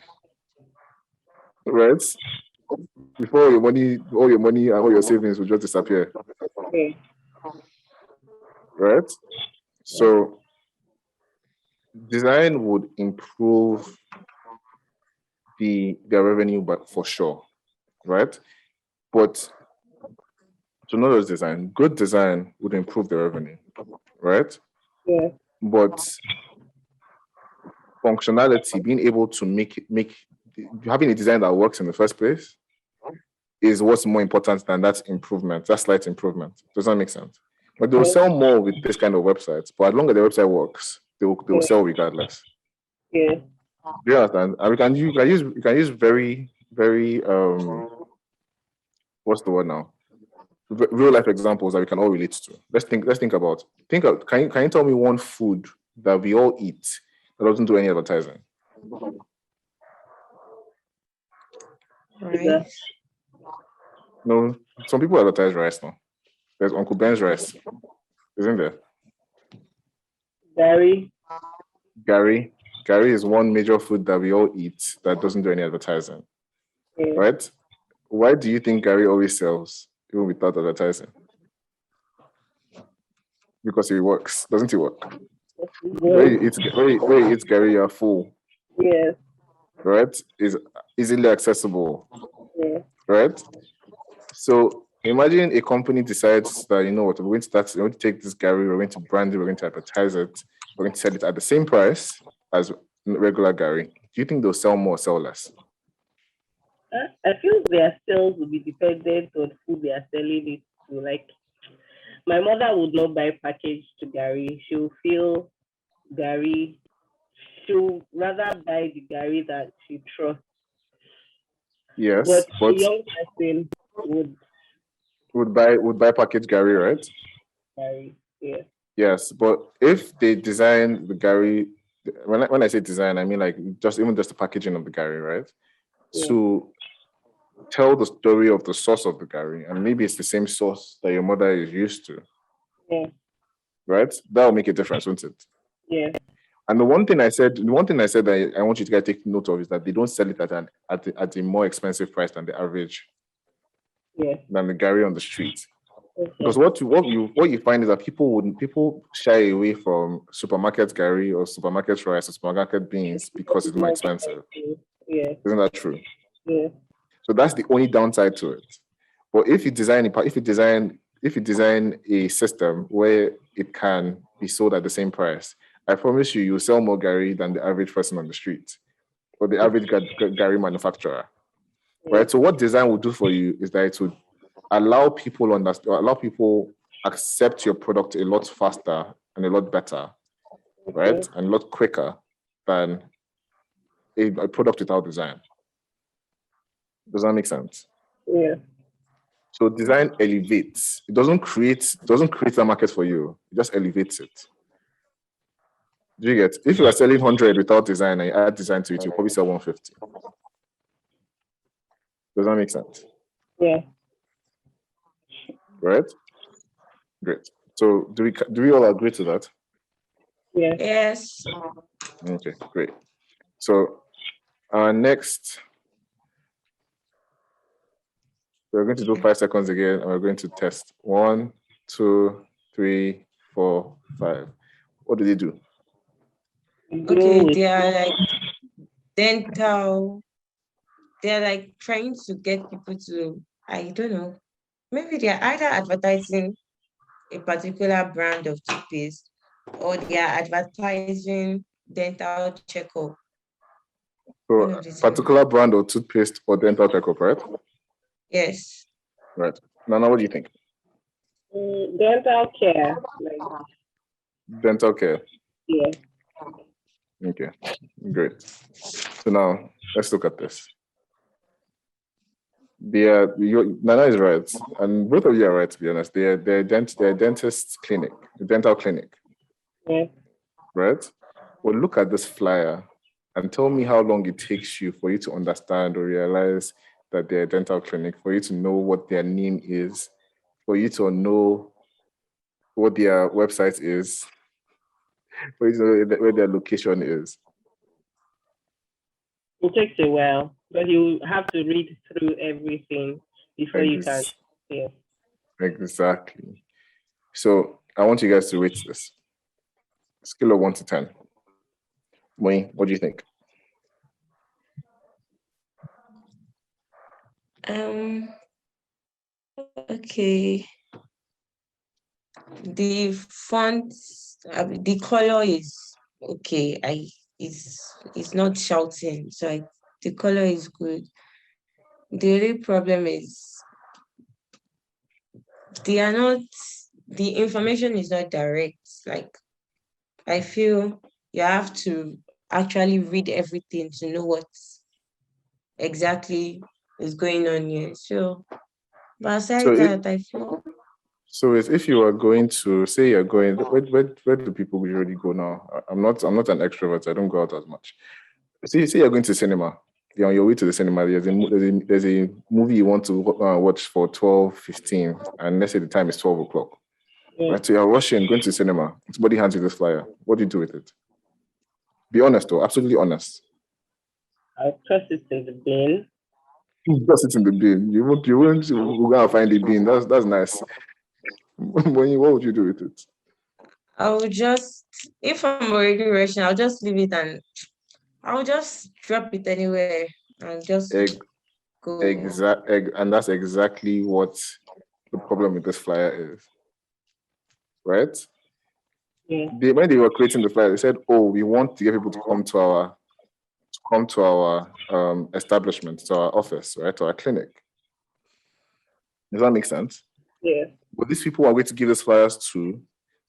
S1: Right? Before all your money and all your savings will just disappear.
S2: Okay.
S1: Right? So design would improve their revenue, but for sure, right? But to not just design, good design would improve their revenue, right?
S2: Yeah.
S1: But functionality, being able to make having a design that works in the first place is what's more important than that improvement, that slight improvement. Does that make sense? But they'll sell more with this kind of websites, but as long as the website works, they will sell regardless.
S2: Yeah.
S1: Do you understand? And you can use very, very what's the word now? Real life examples that we can all relate to. Let's think about. Can you tell me one food that we all eat that doesn't do any advertising?
S3: Rice.
S1: No, some people advertise rice now. There's Uncle Ben's rice, isn't there? Gary is one major food that we all eat that doesn't do any advertising, right? Why do you think Gary always sells even without advertising? Because it works, doesn't it work? Where you eat Gary, you're full.
S2: Yes.
S1: Right? Is easily accessible.
S2: Yeah.
S1: Right? So imagine a company decides that, you know what, we're going to take this Gary, we're going to brand it, we're going to advertise it, we're going to sell it at the same price as regular Gary. Do you think they'll sell more or sell less?
S2: I feel their sales will be dependent on who they are selling it to. Like, my mother would not buy packaged Gary. She'll feel Gary. She'll rather buy the Gary that she trusts.
S1: Yes,
S2: but the young person
S1: would buy packaged Gary, right?
S2: Gary, yeah.
S1: Yes, but if they design the Gary, when I say design, I mean like just the packaging of the Gary, right? Yeah. To tell the story of the source of the Gary, and maybe it's the same source that your mother is used to.
S2: Yeah.
S1: Right? That will make a difference, won't it?
S2: Yeah.
S1: And the one thing I said that I want you to guys take note of is that they don't sell it at a more expensive price than the average.
S2: Yeah.
S1: Than the Gary on the street. Okay. Because what you find is that people shy away from supermarket Gary or supermarket rice or supermarket beans because it's more expensive.
S2: Yeah.
S1: Isn't that true?
S2: Yeah.
S1: So that's the only downside to it. But if you design a system where it can be sold at the same price, I promise you'll sell more Gary than the average person on the street or the average Gary manufacturer. Right. So what design will do for you is that it would allow people accept your product a lot faster and a lot better, right? And a lot quicker than a product without design. Does that make sense?
S2: Yeah.
S1: So design elevates. It doesn't create a market for you. It just elevates it. Do you get? If you are selling 100 without design and you add design to it, you'll probably sell 150. Does that make sense?
S2: Yeah.
S1: Right? Great. So do we all agree to that?
S2: Yeah.
S3: Yes.
S1: Okay, great. So next, we're going to do 5 seconds again, and we're going to test 1, 2, 3, 4, 5. What do they do?
S3: Okay, they are like dental. They're like trying to get people to, I don't know, maybe they're either advertising a particular brand of toothpaste or they are advertising dental checkup.
S1: So particular brand of toothpaste or dental checkup, right?
S3: Yes.
S1: Right. Nana, what do you think?
S2: Dental care.
S1: Dental care.
S2: Yeah.
S1: Okay, great. So now let's look at this. Nana is right, and both of you are right, to be honest. They're a dentist clinic, a dental clinic.
S2: Yeah.
S1: Right? Well, look at this flyer and tell me how long it takes you for you to understand or realize that they're a dental clinic, for you to know what their name is, for you to know what their website is, for you to know where their location is.
S2: It takes a while, but you have to read through everything before you can. Yeah.
S1: Exactly. So I want you guys to rate this. Scale of 1 to 10. Moi, what do you think?
S3: Okay. The font, the color is okay. It's not shouting, so the color is good. The real problem is the information is not direct. Like, I feel you have to actually read everything to know what exactly is going on here. So, but aside that, I feel.
S1: So if you are going to say you're going, where do people usually go now? I'm not an extrovert. I don't go out as much. Say you're going to cinema. You're on your way to the cinema. There's a movie you want to watch for 12:15, and let's say the time is 12 o'clock. Yeah. Right, so you're rushing, going to the cinema. Somebody hands you this flyer. What do you do with it? Be honest, though. Absolutely honest.
S2: I'll toss it in the bin.
S1: Toss it in the bin. You won't go and find the bin. That's nice. What would you do with it?
S3: I would just, if I'm already rushing, I'll just leave it and I'll just drop it anywhere and just go.
S1: And that's exactly what the problem with this flyer is. Right? Yeah. When they were creating the flyer, they said, "Oh, we want to get people to come to our establishment, to our office, right, to our clinic." Does that make sense?
S2: Yeah.
S1: But these people are going to give us flyers to.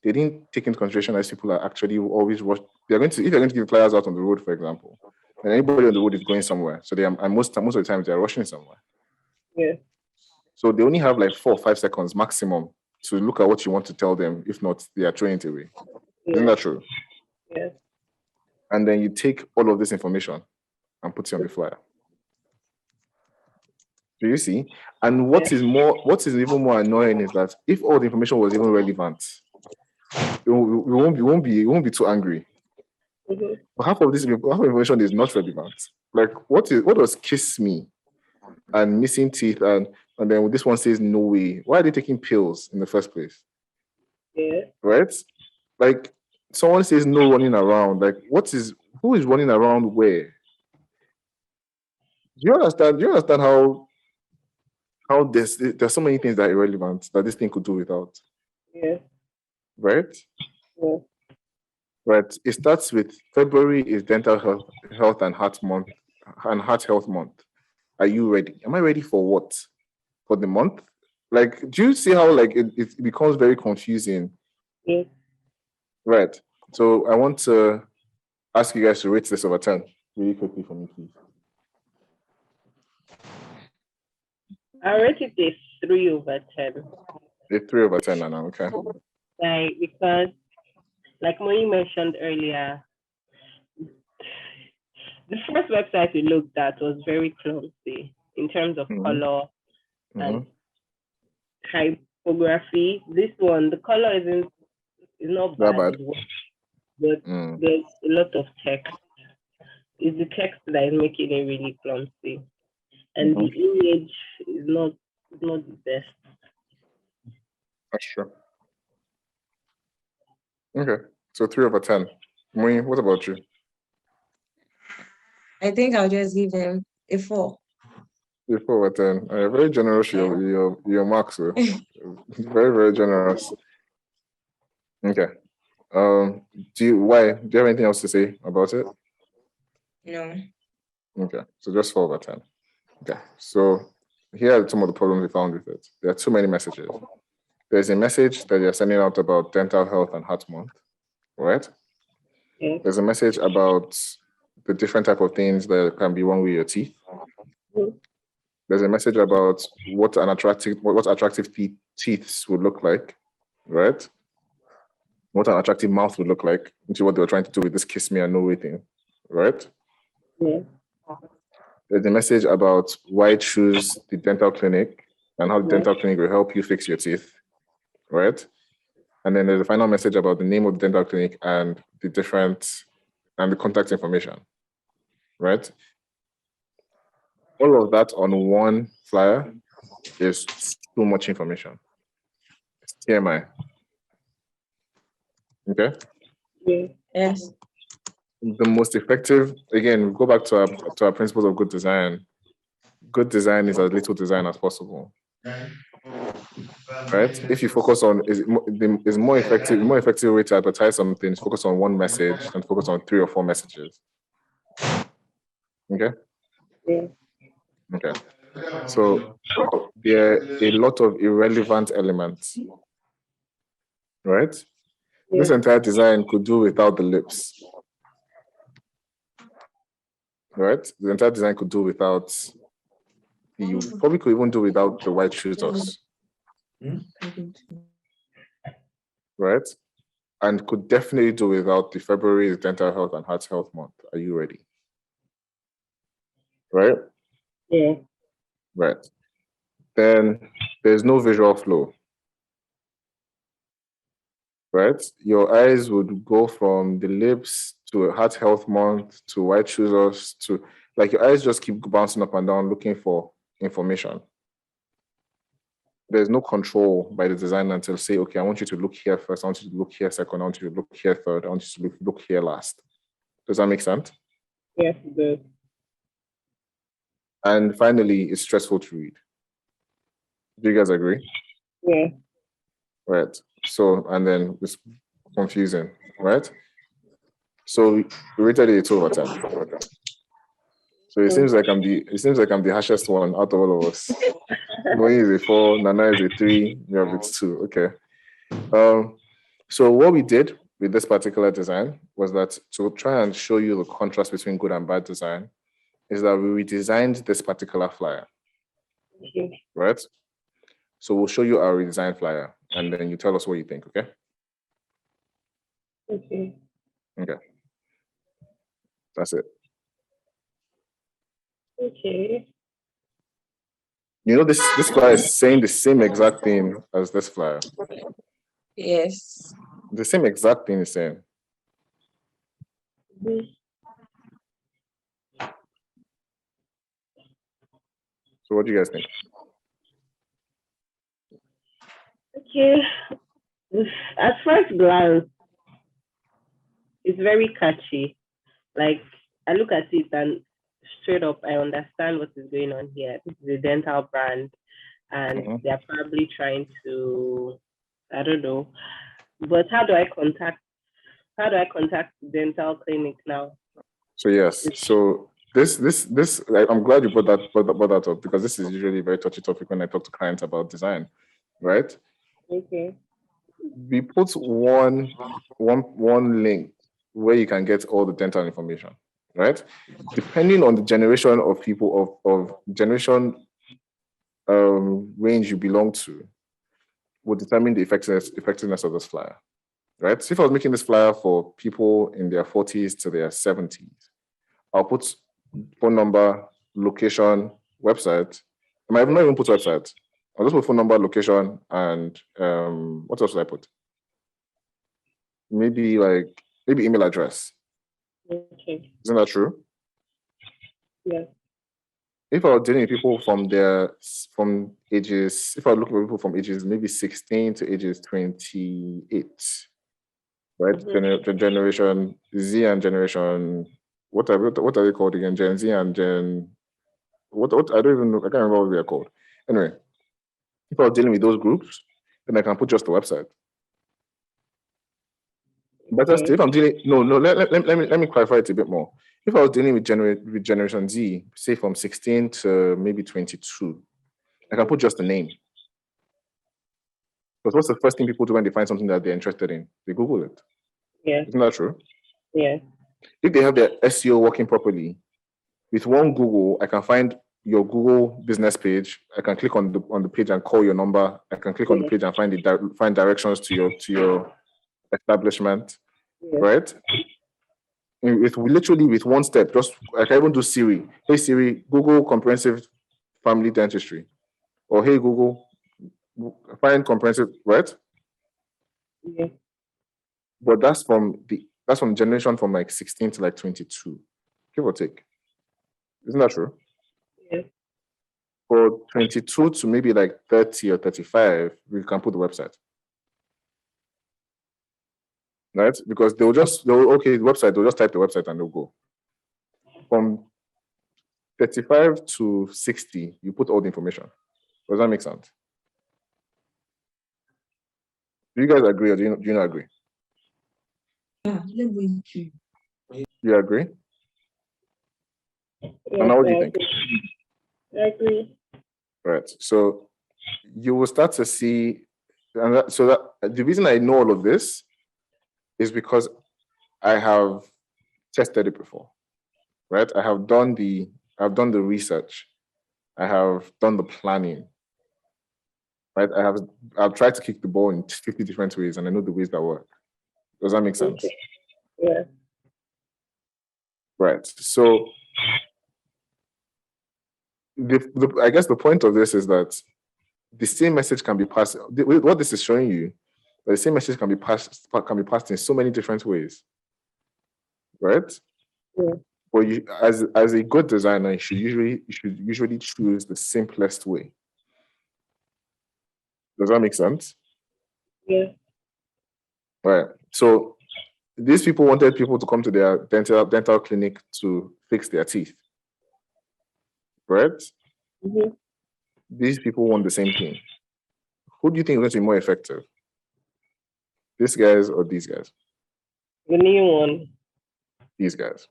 S1: They didn't take into consideration as people are actually always rush. If they're going to give flyers out on the road, for example, and anybody on the road is going somewhere, so most of the time they're rushing somewhere.
S2: Yeah.
S1: So they only have like 4 or 5 seconds maximum to look at what you want to tell them. If not, they are throwing it away. Yeah. Isn't that true?
S2: Yeah.
S1: And then you take all of this information and put it on the flyer. Do you see? And what is even more annoying is that if all the information was even relevant, we won't be too angry. Mm-hmm. But half of information is not relevant. Like what does kiss me and missing teeth and then this one says no way. Why are they taking pills in the first place? Yeah. Right? Like someone says no running around. Like who is running around where? Do you understand how how there's so many things that are irrelevant that this thing could do without.
S2: Yeah.
S1: Right?
S2: Yeah.
S1: Right. It starts with February is dental health and heart month and heart health month. Are you ready? Am I ready for what? For the month? Like, do you see how like it becomes very confusing?
S2: Yeah.
S1: Right. So I want to ask you guys to rate this over 10 really quickly for me, please.
S2: I rate it a 3/10.
S1: A 3/10, Nana, okay.
S2: Like, because, like Moyi mentioned earlier, the first website we looked at was very clumsy in terms of color and typography. This one, the color is not bad, but there's a lot of text. It's the text that is making it really clumsy, and the image is not the best.
S1: That's true. Okay, so 3/10. Moyi, what about you?
S3: I think I'll just give them a 4.
S1: A 4/10. Very generous, your marks were. Very, very generous. Okay. Do you have anything else to say about it?
S3: No.
S1: Okay, so just 4/10. Okay, so here are some of the problems we found with it. There are too many messages. There's a message that you're sending out about dental health and heart month, right?
S2: Yeah.
S1: There's a message about the different type of things that can be wrong with your teeth. There's a message about what attractive teeth would look like, right? What an attractive mouth would look like, which is what they were trying to do with this kiss me and no way thing, right?
S2: Yeah.
S1: There's a message about why choose the dental clinic and how the dental clinic will help you fix your teeth, right? And then there's a final message about the name of the dental clinic and the contact information, right? All of that on one flyer is too much information. It's TMI. Okay?
S2: Yeah.
S3: Yes.
S1: The most effective, again, go back to our principles of good design. Good design is as little design as possible. Right? If you focus on is more effective way to advertise something is focus on one message and focus on 3 or 4 messages. Okay?
S2: Yeah.
S1: Okay. So there are a lot of irrelevant elements. Right? Yeah. This entire design could do without the lips. Right? The entire design could do without you probably could even do without the white choosers. Right? And could definitely do without the February Dental Health and Heart Health Month. Are you ready? Right?
S2: Yeah.
S1: Right. Then there's no visual flow. Right? Your eyes would go from the lips to Heart Health Month to white choosers to like your eyes just keep bouncing up and down looking for information. There's no control by the designer until say, okay, I want you to look here first, I want you to look here second, I want you to look here third, I want you to look here last. Does that make sense?
S2: Yes, it does.
S1: And finally, it's stressful to read. Do you guys agree?
S2: Yeah.
S1: Right. So, and then it's confusing, right? So we rated it a 2/10. So it seems like I'm the harshest one out of all of us. Moyi is a 4, Nana is a 3, we have a 2. Okay. So what we did with this particular design was that to try and show you the contrast between good and bad design is that we redesigned this particular flyer. Okay. Right? So we'll show you our redesigned flyer and then you tell us what you think, okay?
S2: Okay.
S1: Okay. That's it.
S2: Okay.
S1: You know, this flyer is saying the same exact thing as this flyer.
S3: Yes.
S1: The same exact thing is saying. So what do you guys think?
S2: Okay. At first glance, it's very catchy. Like, I look at it and straight up, I understand what is going on here. This is a dental brand. and they're probably trying to, I don't know. But how do I contact the dental clinic now?
S1: So yes, so this like, I'm glad you brought that up, because this is usually a very touchy topic when I talk to clients about design, right?
S2: Okay.
S1: We put one link where you can get all the dental information, right? Depending on the generation of people of generation range you belong to, will determine the effectiveness of this flyer, right? So if I was making this flyer for people in their 40s to their 70s, I'll put phone number, location, website. I might not even put website. I'll just put phone number, location, and what else should I put? Maybe email address.
S2: Okay.
S1: Isn't that true?
S2: Yeah.
S1: If I was dealing with people from ages, if I was looking for people from ages maybe 16 to ages 28, right? Generation Z and generation, what are they called again? Gen Z and Gen, what I don't even know, I can't remember what they are called. Anyway, if I was dealing with those groups, then I can put just the website. But still, if I'm dealing, let me clarify it a bit more. If I was dealing with Generation Z, say from 16 to maybe 22, I can put just the name. Because what's the first thing people do when they find something that they're interested in? They Google it.
S2: Yeah.
S1: Isn't that true?
S2: Yeah.
S1: If they have their SEO working properly, with one Google, I can find your Google business page. I can click on the page and call your number. I can click on the page and find directions to your establishment, right? With one step, just I can even do Siri. Hey Siri, Google comprehensive family dentistry, or hey Google, find comprehensive, right?
S2: Yeah.
S1: But that's from generation from like 16 to like 22, give or take. Isn't that true?
S2: Yeah.
S1: For 22 to maybe like 30 or 35, we can put the website. Right? Because the website, they'll just type the website and they'll go. From 35 to 60, you put all the information. Does that make sense? Do you guys agree, or do you not agree? You agree?
S2: Yes,
S1: and now what do you think?
S2: I agree.
S1: Right. So you will start to see, that the reason I know all of this is because I have tested it before, right? I've done the research. I have done the planning, right? I've tried to kick the ball in 50 different ways, and I know the ways that work. Does that make sense?
S2: Okay. Yeah.
S1: Right. So I guess the point of this is that the same message can be passed. What this is showing you, the same message can be passed in so many different ways, right?
S2: Yeah.
S1: But you, as a good designer, you should usually choose the simplest way. Does that make sense?
S2: Yeah.
S1: Right. So these people wanted people to come to their dental clinic to fix their teeth, right?
S2: Mm-hmm.
S1: These people want the same thing. Who do you think is going to be more effective? These guys or these guys?
S2: The new one.
S1: These guys.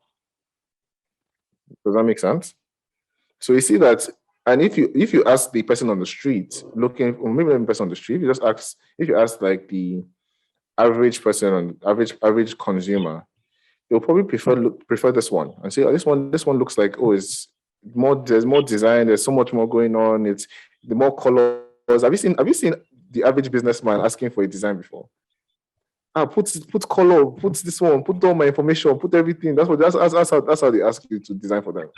S1: Does that make sense? So you see that, and if you ask the person on the street looking, or maybe not the person on the street, if you ask like the average person, average consumer, they'll probably prefer this one and say, oh, this one looks like, oh, there's more design, there's so much more going on, it's the more colors. Have you seen the average businessman asking for a design before? Put color, put this one, put all my information, put everything. That's how they ask you to design for them.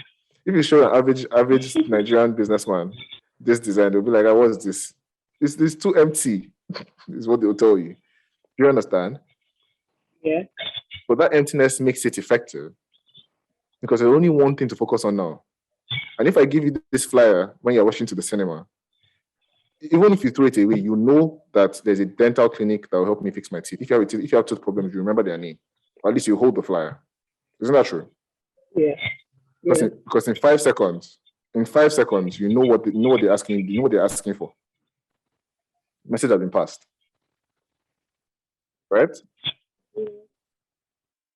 S1: If you show an average Nigerian businessman this design, they'll be like, what is this? It's too empty, is what they'll tell you. Do you understand?
S2: Yeah.
S1: But that emptiness makes it effective because there's only one thing to focus on now. And if I give you this flyer when you're rushing to the cinema, even if you throw it away, you know that there's a dental clinic that will help me fix my teeth. If you have tooth problems, you remember their name. Or at least you hold the flyer. Isn't that true?
S2: Yeah.
S1: Because in 5 seconds, In 5 seconds, you know what they're asking. You know what they're asking for. Message has been passed. Right?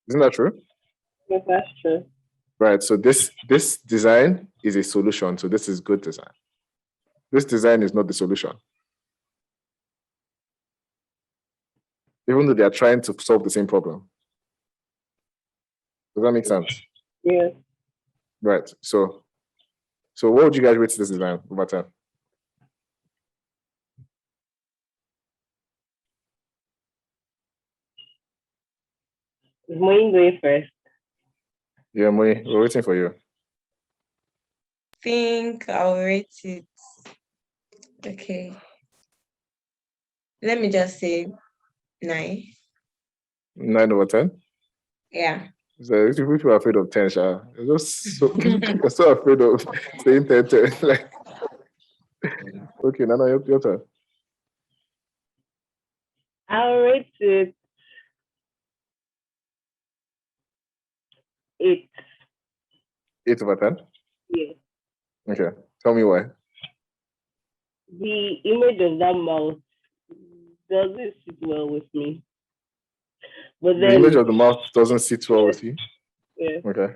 S1: Isn't that true?
S2: Yes, that's true.
S1: Right. So this design is a solution. So this is good design. This design is not the solution. Even though they are trying to solve the same problem. Does that make sense?
S2: Yeah.
S1: Right. So what would you guys rate this design over 10?
S2: Is Moin going first?
S1: Yeah, Moi, we're waiting for you.
S3: I think I'll rate it. Okay. Let me just say 9.
S1: 9 over 10?
S3: Yeah.
S1: So if people are afraid of 10, Sha, you're just you're so afraid of saying 10, 10. Like, okay, Nana, your turn.
S2: I'll rate it 8.
S1: 8 over 10?
S2: Yeah.
S1: Okay. Tell me why.
S2: The image of that mouth doesn't sit well with me. But then
S1: The image of the mouth doesn't sit well with you?
S2: Yeah.
S1: Okay.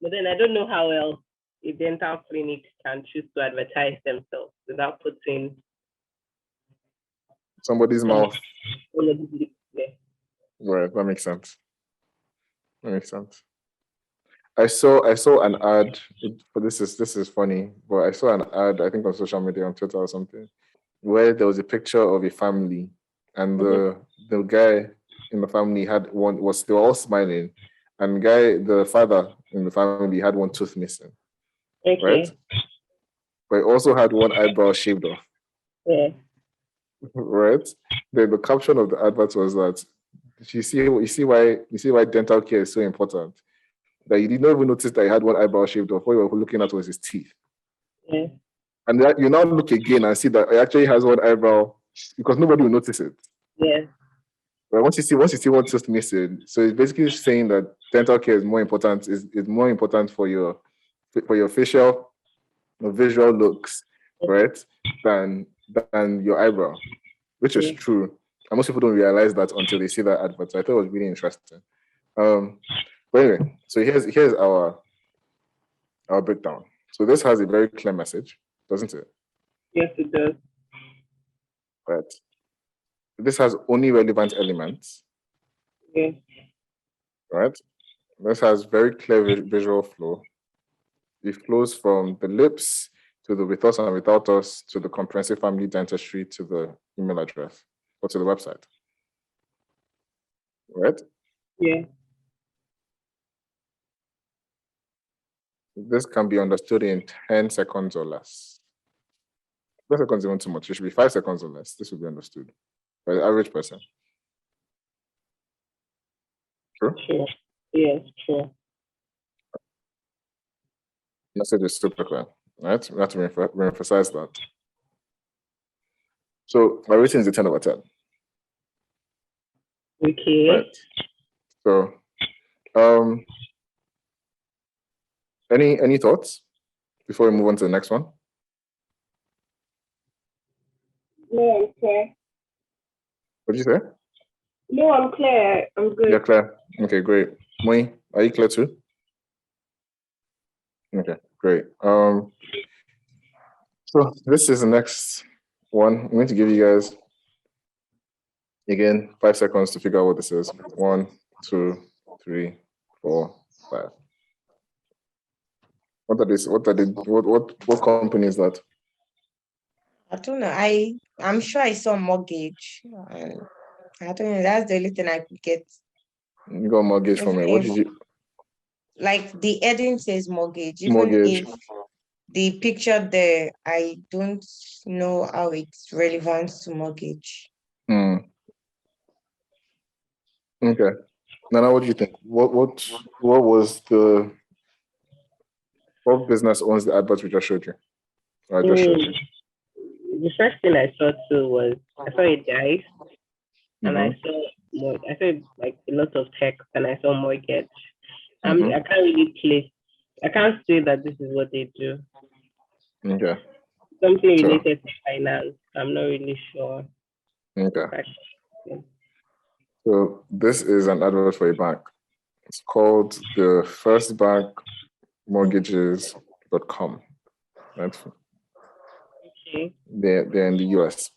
S2: But then I don't know how else a dental clinic can choose to advertise themselves without putting
S1: Somebody's mouth.
S2: Yeah.
S1: Right, that makes sense. That makes sense. I saw an ad, but this is funny, but I saw an ad, I think on social media, on Twitter or something, where there was a picture of a family, and the guy in the family they were all smiling, and the father in the family had one tooth missing.
S2: Okay.
S1: Right? But he also had one eyebrow shaved off.
S2: Yeah.
S1: Right? The caption of the advert was that you see why dental care is so important. That you did not even notice that he had one eyebrow shaved off. What you were looking at was his teeth.
S2: Yeah.
S1: And that you now look again and see that he actually has one eyebrow because nobody will notice it.
S2: Yeah.
S1: But once you see one tooth missing, so it's basically saying that dental care is more important. Is more important for your facial or visual looks, right? Than your eyebrow, which is true. And most people don't realize that until they see that advert. So I thought it was really interesting. But anyway, so here's our breakdown. So this has a very clear message, doesn't it?
S2: Yes, it does.
S1: Right. This has only relevant elements.
S2: Yeah.
S1: Right. This has very clear visual flow. It flows from the lips to the with us and without us to the comprehensive family dentistry to the email address or to the website. Right?
S2: Yeah.
S1: This can be understood in 10 seconds or less. 10 seconds isn't too much. It should be 5 seconds or less. This will be understood by the average person. True?
S2: True. Yes, true.
S1: Message is super clear. Right? We have to re-emphasize that. So my rating is a 10 over 10.
S2: Okay.
S1: Right. So any thoughts before we move on to the next one?
S2: No, I'm clear.
S1: What did you say?
S2: No, I'm clear. I'm good.
S1: You're clear. Okay, great. Moi, are you clear too? Okay, great. So this is the next one. I'm going to give you guys again 5 seconds to figure out what this is. 1, 2, 3, 4, 5. What are these? What company is that?
S3: I don't know. I'm sure I saw mortgage. I don't know. That's the only thing I could get.
S1: You got a mortgage from it. What did you?
S3: Like the heading says mortgage. Even
S1: Mortgage.
S3: if the picture there, I don't know how it's relevant to mortgage.
S1: Okay. Nana, what do you think? What was what business owns the advert we just showed you? I just showed you.
S2: The first thing I saw too was I saw a dice, and I saw like a lot of text, and I saw mortgage. I can't really place I can't say that this is what they do.
S1: Okay.
S2: Something related to finance. I'm not really sure.
S1: Okay. So this is an advert for a bank. It's called the firstbankmortgages.com. Right?
S2: Okay.
S1: They're in the US.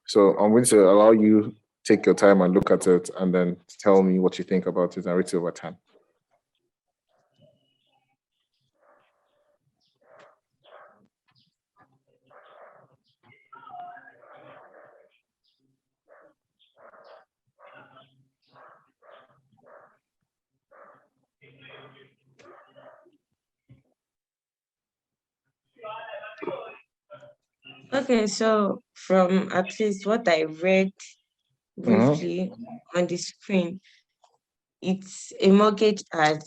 S1: So I'm going to allow you take your time and look at it and then tell me what you think about it and rate it over 10.
S3: Okay, so from at least what I read briefly on the screen, it's a mortgage ad,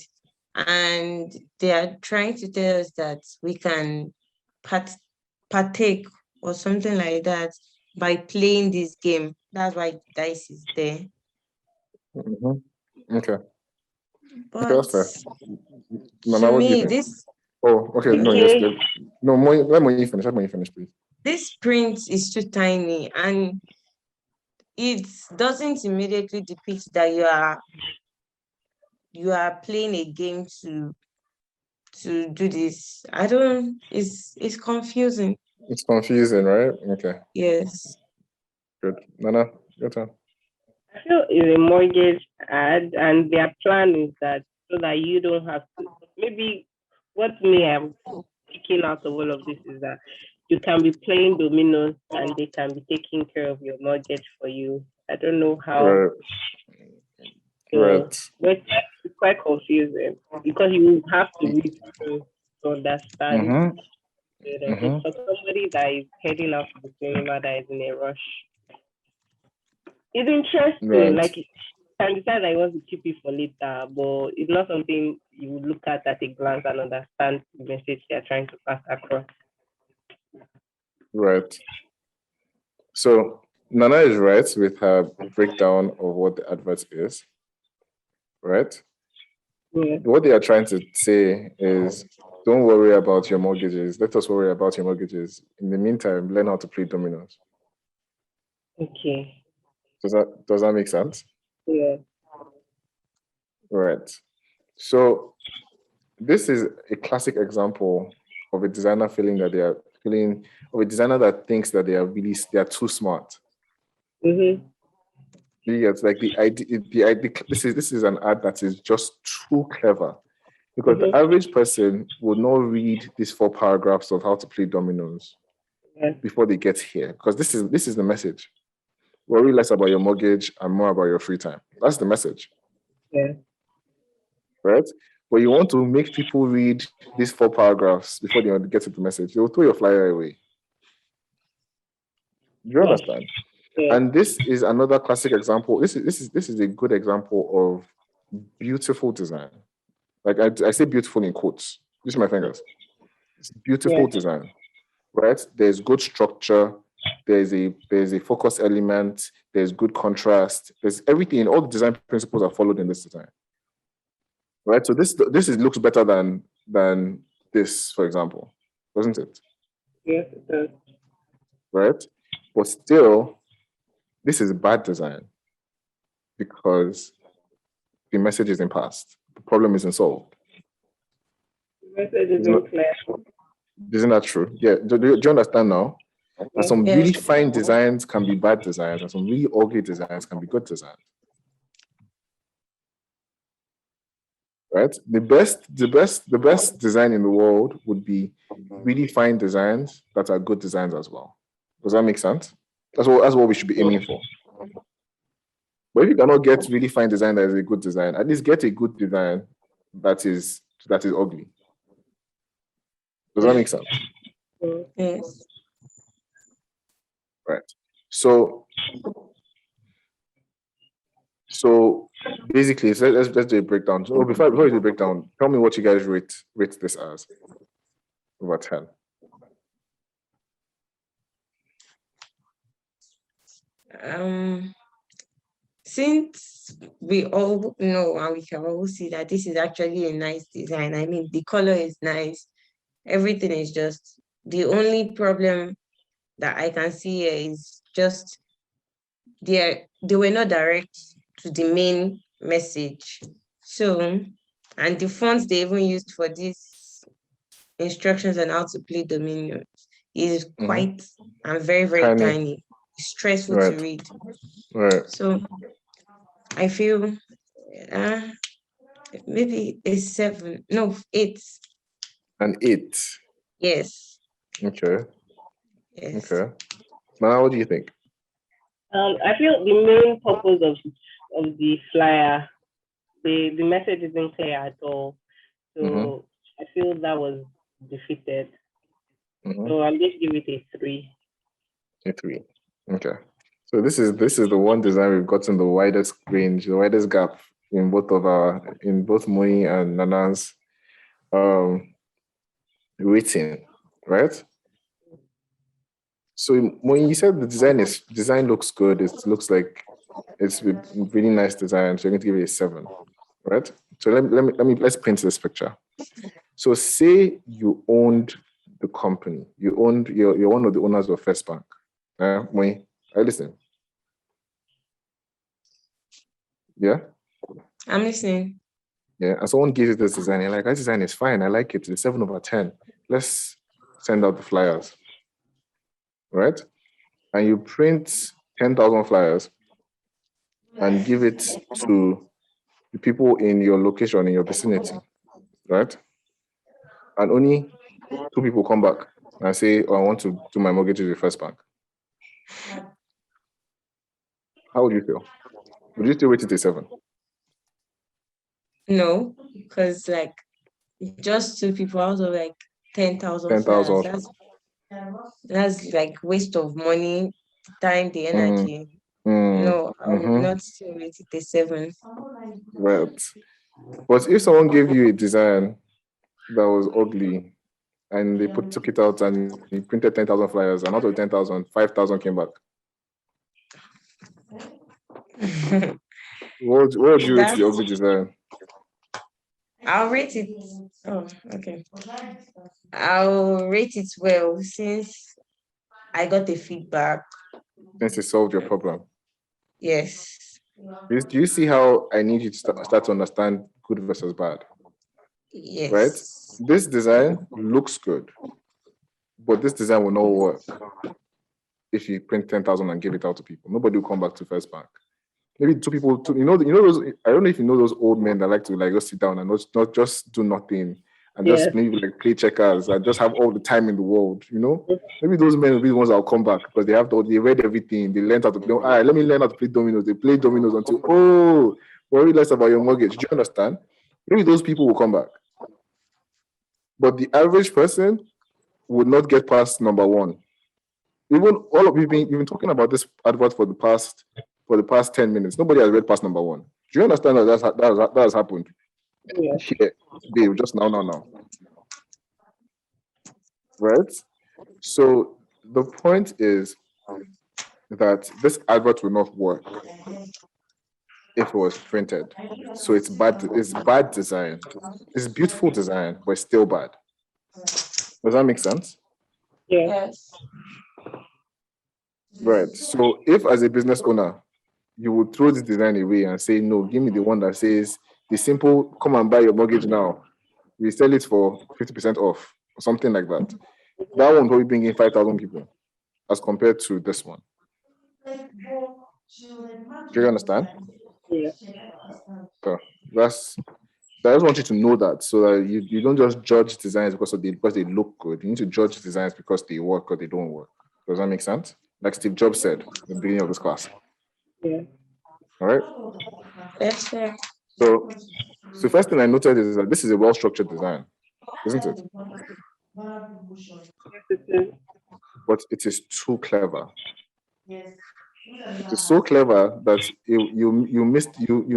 S3: and they are trying to tell us that we can partake or something like that by playing this game. That's why dice is there.
S1: Okay.
S3: But
S1: okay, that's fair.
S3: to me, this.
S1: Oh, okay. No, yes. No, let me finish. Let me finish, please.
S3: This print is too tiny, and it doesn't immediately depict that you are playing a game to do this. It's confusing.
S1: It's confusing, right? Okay.
S3: Yes.
S1: Good. Nana, your turn.
S2: I feel it's a mortgage ad, and their plan is that so that you don't have to. Maybe what me I'm picking out of all of this is that you can be playing dominoes and they can be taking care of your mortgage for you. I don't know how.
S1: Right. Right.
S2: But it's quite confusing because you have to read through to understand. For somebody that is heading out to the cinema that is in a rush, it's interesting.
S1: Right.
S2: Like you can decide that you want to keep it for later, but it's not something you would look at a glance and understand the message they're trying to pass across.
S1: Right. So Nana is right with her breakdown of what the advert is. Right?
S2: Yeah.
S1: What they are trying to say is don't worry about your mortgages. Let us worry about your mortgages. In the meantime, learn how to play dominoes.
S2: Okay.
S1: Does that make sense?
S2: Yeah.
S1: Right. So this is a classic example of a designer of a designer that thinks that they are too smart.
S2: Mm-hmm.
S1: It's like the idea. This is an ad that is just too clever, because the average person would not read these 4 paragraphs of how to play dominoes before they get here, because this is the message. Worry less about your mortgage and more about your free time. That's the message.
S2: Yeah.
S1: Right? But you want to make people read these 4 paragraphs before they get to the message. They will throw your flyer away. Do you understand? Yeah. And this is another classic example. This is a good example of beautiful design. Like I say beautiful in quotes. Use my fingers. It's beautiful design. Right? There's good structure. There's a focus element. There's good contrast. There's everything. All the design principles are followed in this design. Right? So this looks better than this, for example, doesn't it?
S2: Yes, it does.
S1: Right? But still, this is bad design because the message isn't passed. The problem isn't solved.
S2: The message isn't clear.
S1: Isn't that true? Yeah. Do you understand now? And some really fine designs can be bad designs, and some really ugly designs can be good designs. Right? The best design in the world would be really fine designs that are good designs as well. Does that make sense? That's what we should be aiming for. But if you cannot get really fine design that is a good design, at least get a good design that is ugly. Does that make sense?
S3: Yes.
S1: Right. So basically, let's do a breakdown. So before you do a breakdown, tell me what you guys rate this as over 10.
S3: since we all know and we can all see that this is actually a nice design, I mean, the color is nice, everything is just, the only problem that I can see here is just they were not direct to the main message. So, and the fonts they even used for these instructions on how to play Dominion is quite and very, very tiny. It's stressful to read.
S1: Right.
S3: So I feel maybe a 7. No, 8.
S1: An 8.
S3: Yes.
S1: Okay.
S3: Yes.
S1: Okay. Now, what do you think?
S2: I feel the main purpose of the flyer, the message isn't clear at all. So I feel that was defeated. So I'm just give it a 3.
S1: A 3. Okay. So this is the one design we've gotten the widest range, the widest gap in both Moi and Nana's rating, right? So when you said the design looks good, it looks like it's a really nice design. So you're going to give it a 7, right? So let's paint this picture. So say you owned the company, you're one of the owners of First Bank. Moi, are you listening? Yeah?
S3: I'm listening.
S1: Yeah, and someone gives you this design, you're like, that design is fine, I like it, it's 7/10. Let's send out the flyers, right? And you print 10,000 flyers and give it to the people in your location, in your vicinity, right? And only 2 people come back and say, oh, I want to do my mortgage with First Bank. How would you feel? Would you still rate it a 7?
S3: No, because like just 2 people out of like 10,000 flyers. That's like waste of money, time, the energy. No, I would not still rate it a 7.
S1: Right. But if someone gave you a design that was ugly and they took it out and you printed 10,000 flyers and out of 10,000, 5,000 came back, what would you rate the ugly design?
S3: I'll rate it. Oh, okay. I'll rate it well since I got the feedback.
S1: Since it solved your problem.
S3: Yes.
S1: Do you see how I need you to start to understand good versus bad?
S3: Yes.
S1: Right? This design looks good, but this design will not work if you print 10,000 and give it out to people. Nobody will come back to First Bank. Maybe 2 people, you know those, I don't know if you know those old men that like to like just sit down and not just do nothing and just maybe like play checkers and just have all the time in the world, you know? Maybe those men will be the ones that will come back because they read everything, they learned how to play. All right, let me learn how to play dominoes. They play dominoes until, worry less about your mortgage. Do you understand? Maybe those people will come back. But the average person would not get past number 1. Even all of you've been talking about this advert for the past 10 minutes. Nobody has read past number 1. Do you understand that that has happened?
S2: Yeah.
S1: Here, babe, just now. Right? So the point is that this advert will not work if it was printed. So it's bad design. It's beautiful design, but it's still bad. Does that make sense?
S3: Yes.
S1: Right. So if as a business owner, you would throw this design away and say, no, give me the one that says the simple, come and buy your mortgage now. We sell it for 50% off or something like that. That one probably bring in 5,000 people as compared to this one. Do you understand?
S2: Yeah.
S1: So I just want you to know that so that you don't just judge designs because they look good. You need to judge designs because they work or they don't work. Does that make sense? Like Steve Jobs said at the beginning of this class.
S2: Yeah.
S1: All right.
S3: Yes, sir.
S1: So the first thing I noted is that this is a well-structured design, isn't it?
S2: Yes, it is.
S1: But it is too clever. It is so clever that you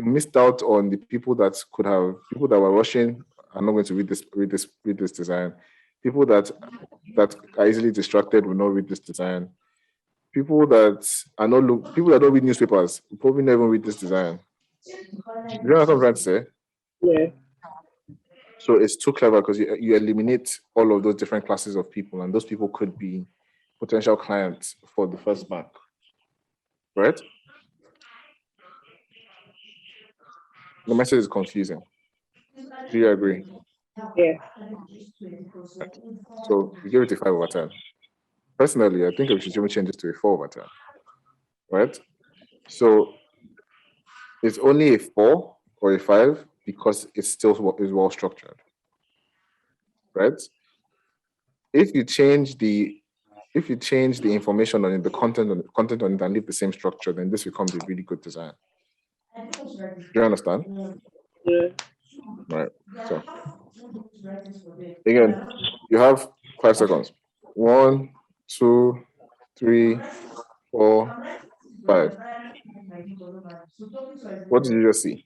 S1: missed out on the people that were rushing are not going to read this design. People that are easily distracted will not read this design. people that people that don't read newspapers probably never read this design. You know what I'm trying to say?
S2: Yeah.
S1: So it's too clever because you eliminate all of those different classes of people, and those people could be potential clients for the first bank, right? The message is confusing. Do you agree?
S2: Yeah.
S1: So we give it a 5/10. Personally, I think we should even change it to a 4/10, right? So it's only a 4 or a 5 because it's still is well structured, right? If you change the information on it, the content on it, and leave the same structure, then this becomes a really good design. Do you understand?
S2: Yeah.
S1: Right. So again, you have 5 seconds. 1, 2, 3, 4, 5. What did you just see?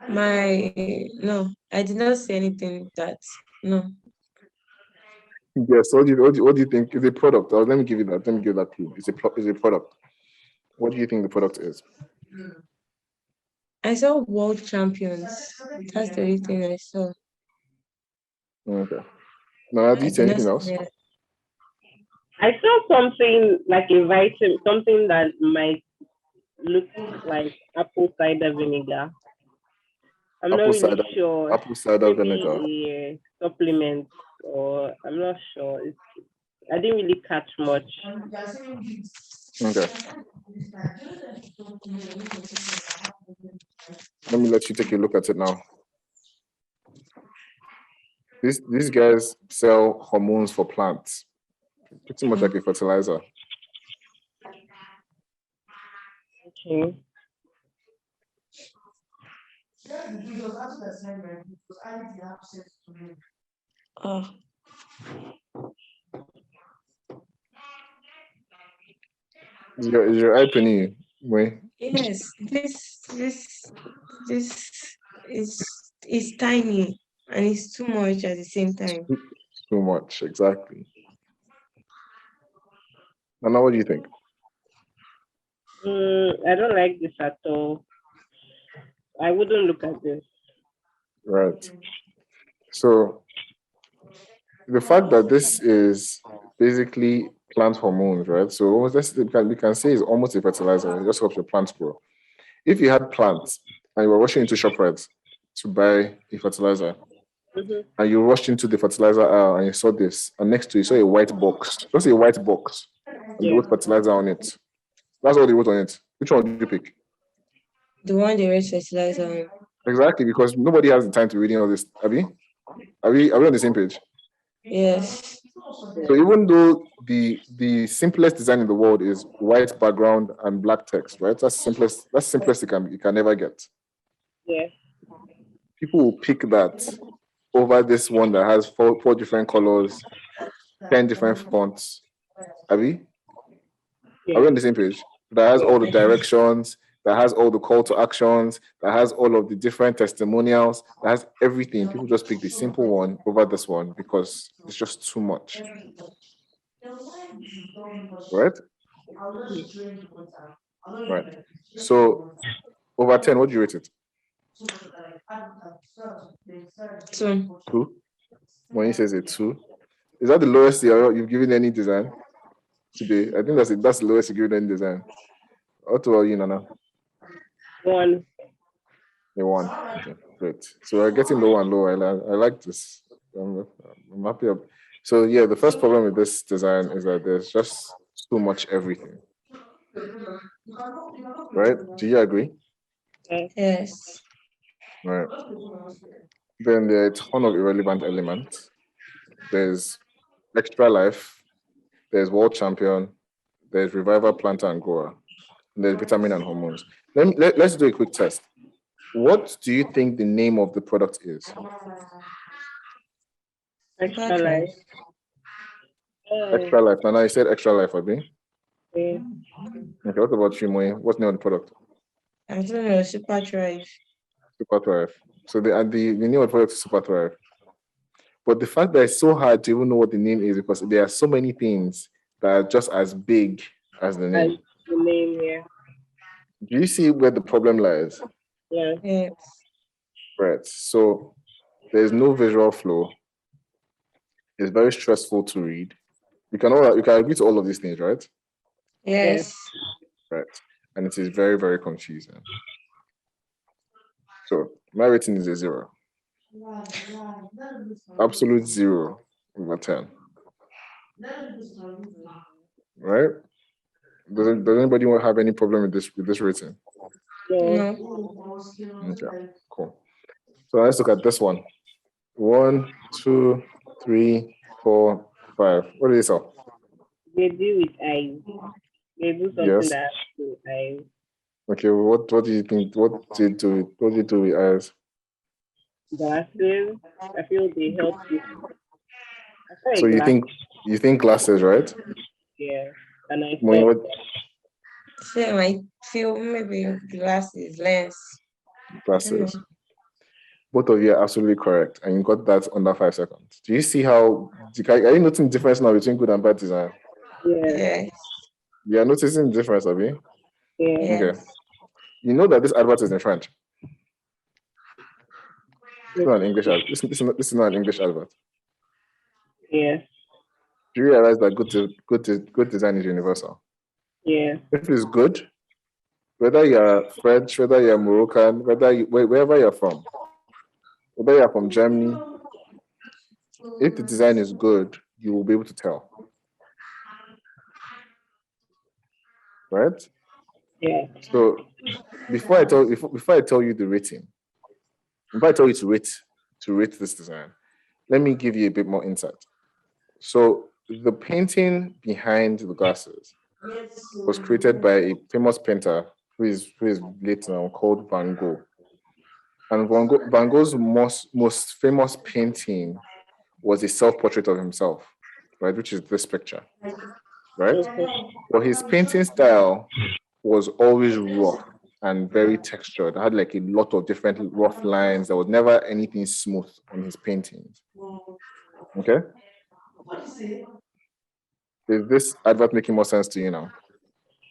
S3: No, I did not say anything that no.
S1: Yes. What do you think is a product? Let me give you that. Let me give that clue. It's a product. What do you think the product is?
S3: I saw world champions. That's the only thing I saw.
S1: Okay. Now, do you see anything else?
S2: I saw something like a vitamin, something that might look like apple cider vinegar. I'm not really sure.
S1: Apple cider
S2: Maybe
S1: vinegar.
S2: a supplement, or I'm not sure. I didn't really catch much.
S1: Okay. Let me let you take a look at it now. These guys sell hormones for plants. Pretty much like a fertilizer.
S2: Okay.
S3: Oh.
S1: Is your eye penny? Wait.
S3: Yes, this is tiny and it's too much at the same time.
S1: Too much, exactly. Nana, what do you think?
S2: I don't like this at all. I wouldn't look at this.
S1: Right. So the fact that this is basically plant hormones, right? So almost we can say it's almost a fertilizer. It just helps your plants grow. If you had plants and you were rushing into ShopRite to buy a fertilizer, and you rushed into the fertilizer aisle and you saw this, and next to you saw a white box, just a white box, and they wrote fertilizer on it. That's all they wrote on it. Which one did you pick?
S3: The one they wrote fertilizer on.
S1: Exactly, because nobody has the time to reading all this. Are we on the same page?
S3: Yes.
S1: So even though the simplest design in the world is white background and black text, right? That's simplest you can never get.
S2: Yeah.
S1: People will pick that over this one that has four different colors, 10 different fonts. Are we on the same page? That has all the directions, that has all the call to actions, that has all of the different testimonials, that has everything. People just pick the simple one over this one because it's just too much. Right? Right. So over 10, what do you rate it?
S3: 2.
S1: 2? When he says a 2, is that the lowest you've given any design today? I think that's the lowest you've given any design. What about you, Nana?
S2: 1.
S1: A 1. Okay, great. So we're getting lower and lower. I like this. I'm happy. So yeah, the first problem with this design is that there's just too much everything. Right? Do you agree?
S3: Yes.
S1: Right. Then there are a ton of irrelevant elements. There's extra life, there's world champion, there's reviver, planter, and grower, and there's vitamin and hormones. Let's do a quick test. What do you think the name of the product is?
S2: Extra life.
S1: Extra life. Nana, you said extra life, Abi?
S2: Yeah.
S1: Okay, what about you, Moe? What's the name of the product?
S3: I don't know, Super Thrive.
S1: Super Thrive. So the name of the product is Super Thrive. But the fact that it's so hard to even know what the name is because there are so many things that are just as big as the name.
S2: The name, yeah.
S1: Do you see where the problem lies?
S2: Yeah.
S3: Yes.
S1: Right. So there's no visual flow. It's very stressful to read. You can agree to all of these things, right?
S3: Yes.
S1: Right. And it is very, very confusing. So my rating is a 0. Absolute 0 over 10. Right? Does anybody have any problem with this rating?
S3: No.
S1: Okay, cool. So let's look at this one. 1, 2, 3, 4, 5. What do they say?
S2: They do with eyes. They do something
S1: Yes.
S2: that has to do with eyes.
S1: Okay, what do you think? What do you do with eyes?
S2: Glasses. I feel they help you.
S1: So you think glasses, right?
S2: Yeah. And I
S1: When
S2: thought
S3: Same, I feel maybe glasses, lens.
S1: glasses. Both of you are absolutely correct, and you got that under 5 seconds. Do you see how? Are you noticing the difference now between good and bad design?
S2: Yeah.
S3: Yes.
S1: You are noticing the difference, Abi?
S2: Yeah.
S3: Yes.
S1: Okay. You know that this advert is in French. It's not an English advert. This is not an English advert.
S2: Yes.
S1: Do you realize that good design is universal?
S2: Yeah.
S1: If it's good, whether you're French, whether you're Moroccan, wherever you're from, whether you're from Germany, if the design is good, you will be able to tell. Right?
S2: Yeah.
S1: So before I tell you the rating, before I tell you to rate this design, let me give you a bit more insight. So the painting behind the glasses was created by a famous painter who is late now, called Van Gogh. And Van Gogh's most famous painting was a self-portrait of himself, right, which is this picture, right?
S2: Okay.
S1: Well, his painting style was always rough and very textured. It had like a lot of different rough lines. There was never anything smooth on his paintings. Okay? Is this advert making more sense to you now?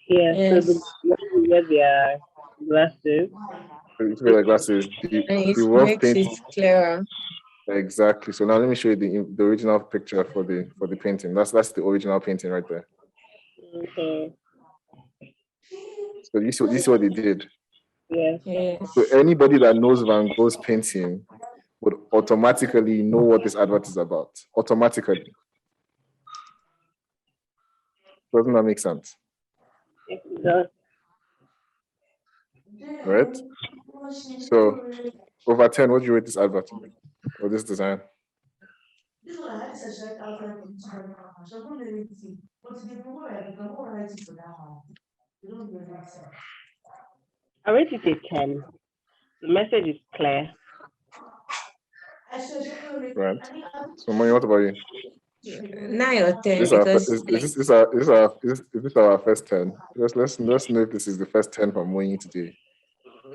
S2: Yeah.
S3: Yes.
S2: So when you get their glasses,
S1: The glasses,
S3: And
S1: the
S3: it
S1: rough
S3: makes
S1: paint.
S3: it clearer.
S1: Exactly. So now let me show you the original picture for the painting. That's the original painting right there.
S2: okay.
S1: So you see what they did.
S2: Yes.
S3: Yes.
S1: So anybody that knows Van Gogh's painting would automatically know what this advert is about. Automatically. Doesn't that make sense?
S2: It does.
S1: Right? So over 10, what do you rate this advert or this design?
S2: I rate it a 10. The message is clear.
S1: Right. So Moni, what about you?
S3: 9 or 10
S1: Is
S3: because
S1: this our first 10? Let's know if this is the first 10 from Moni today.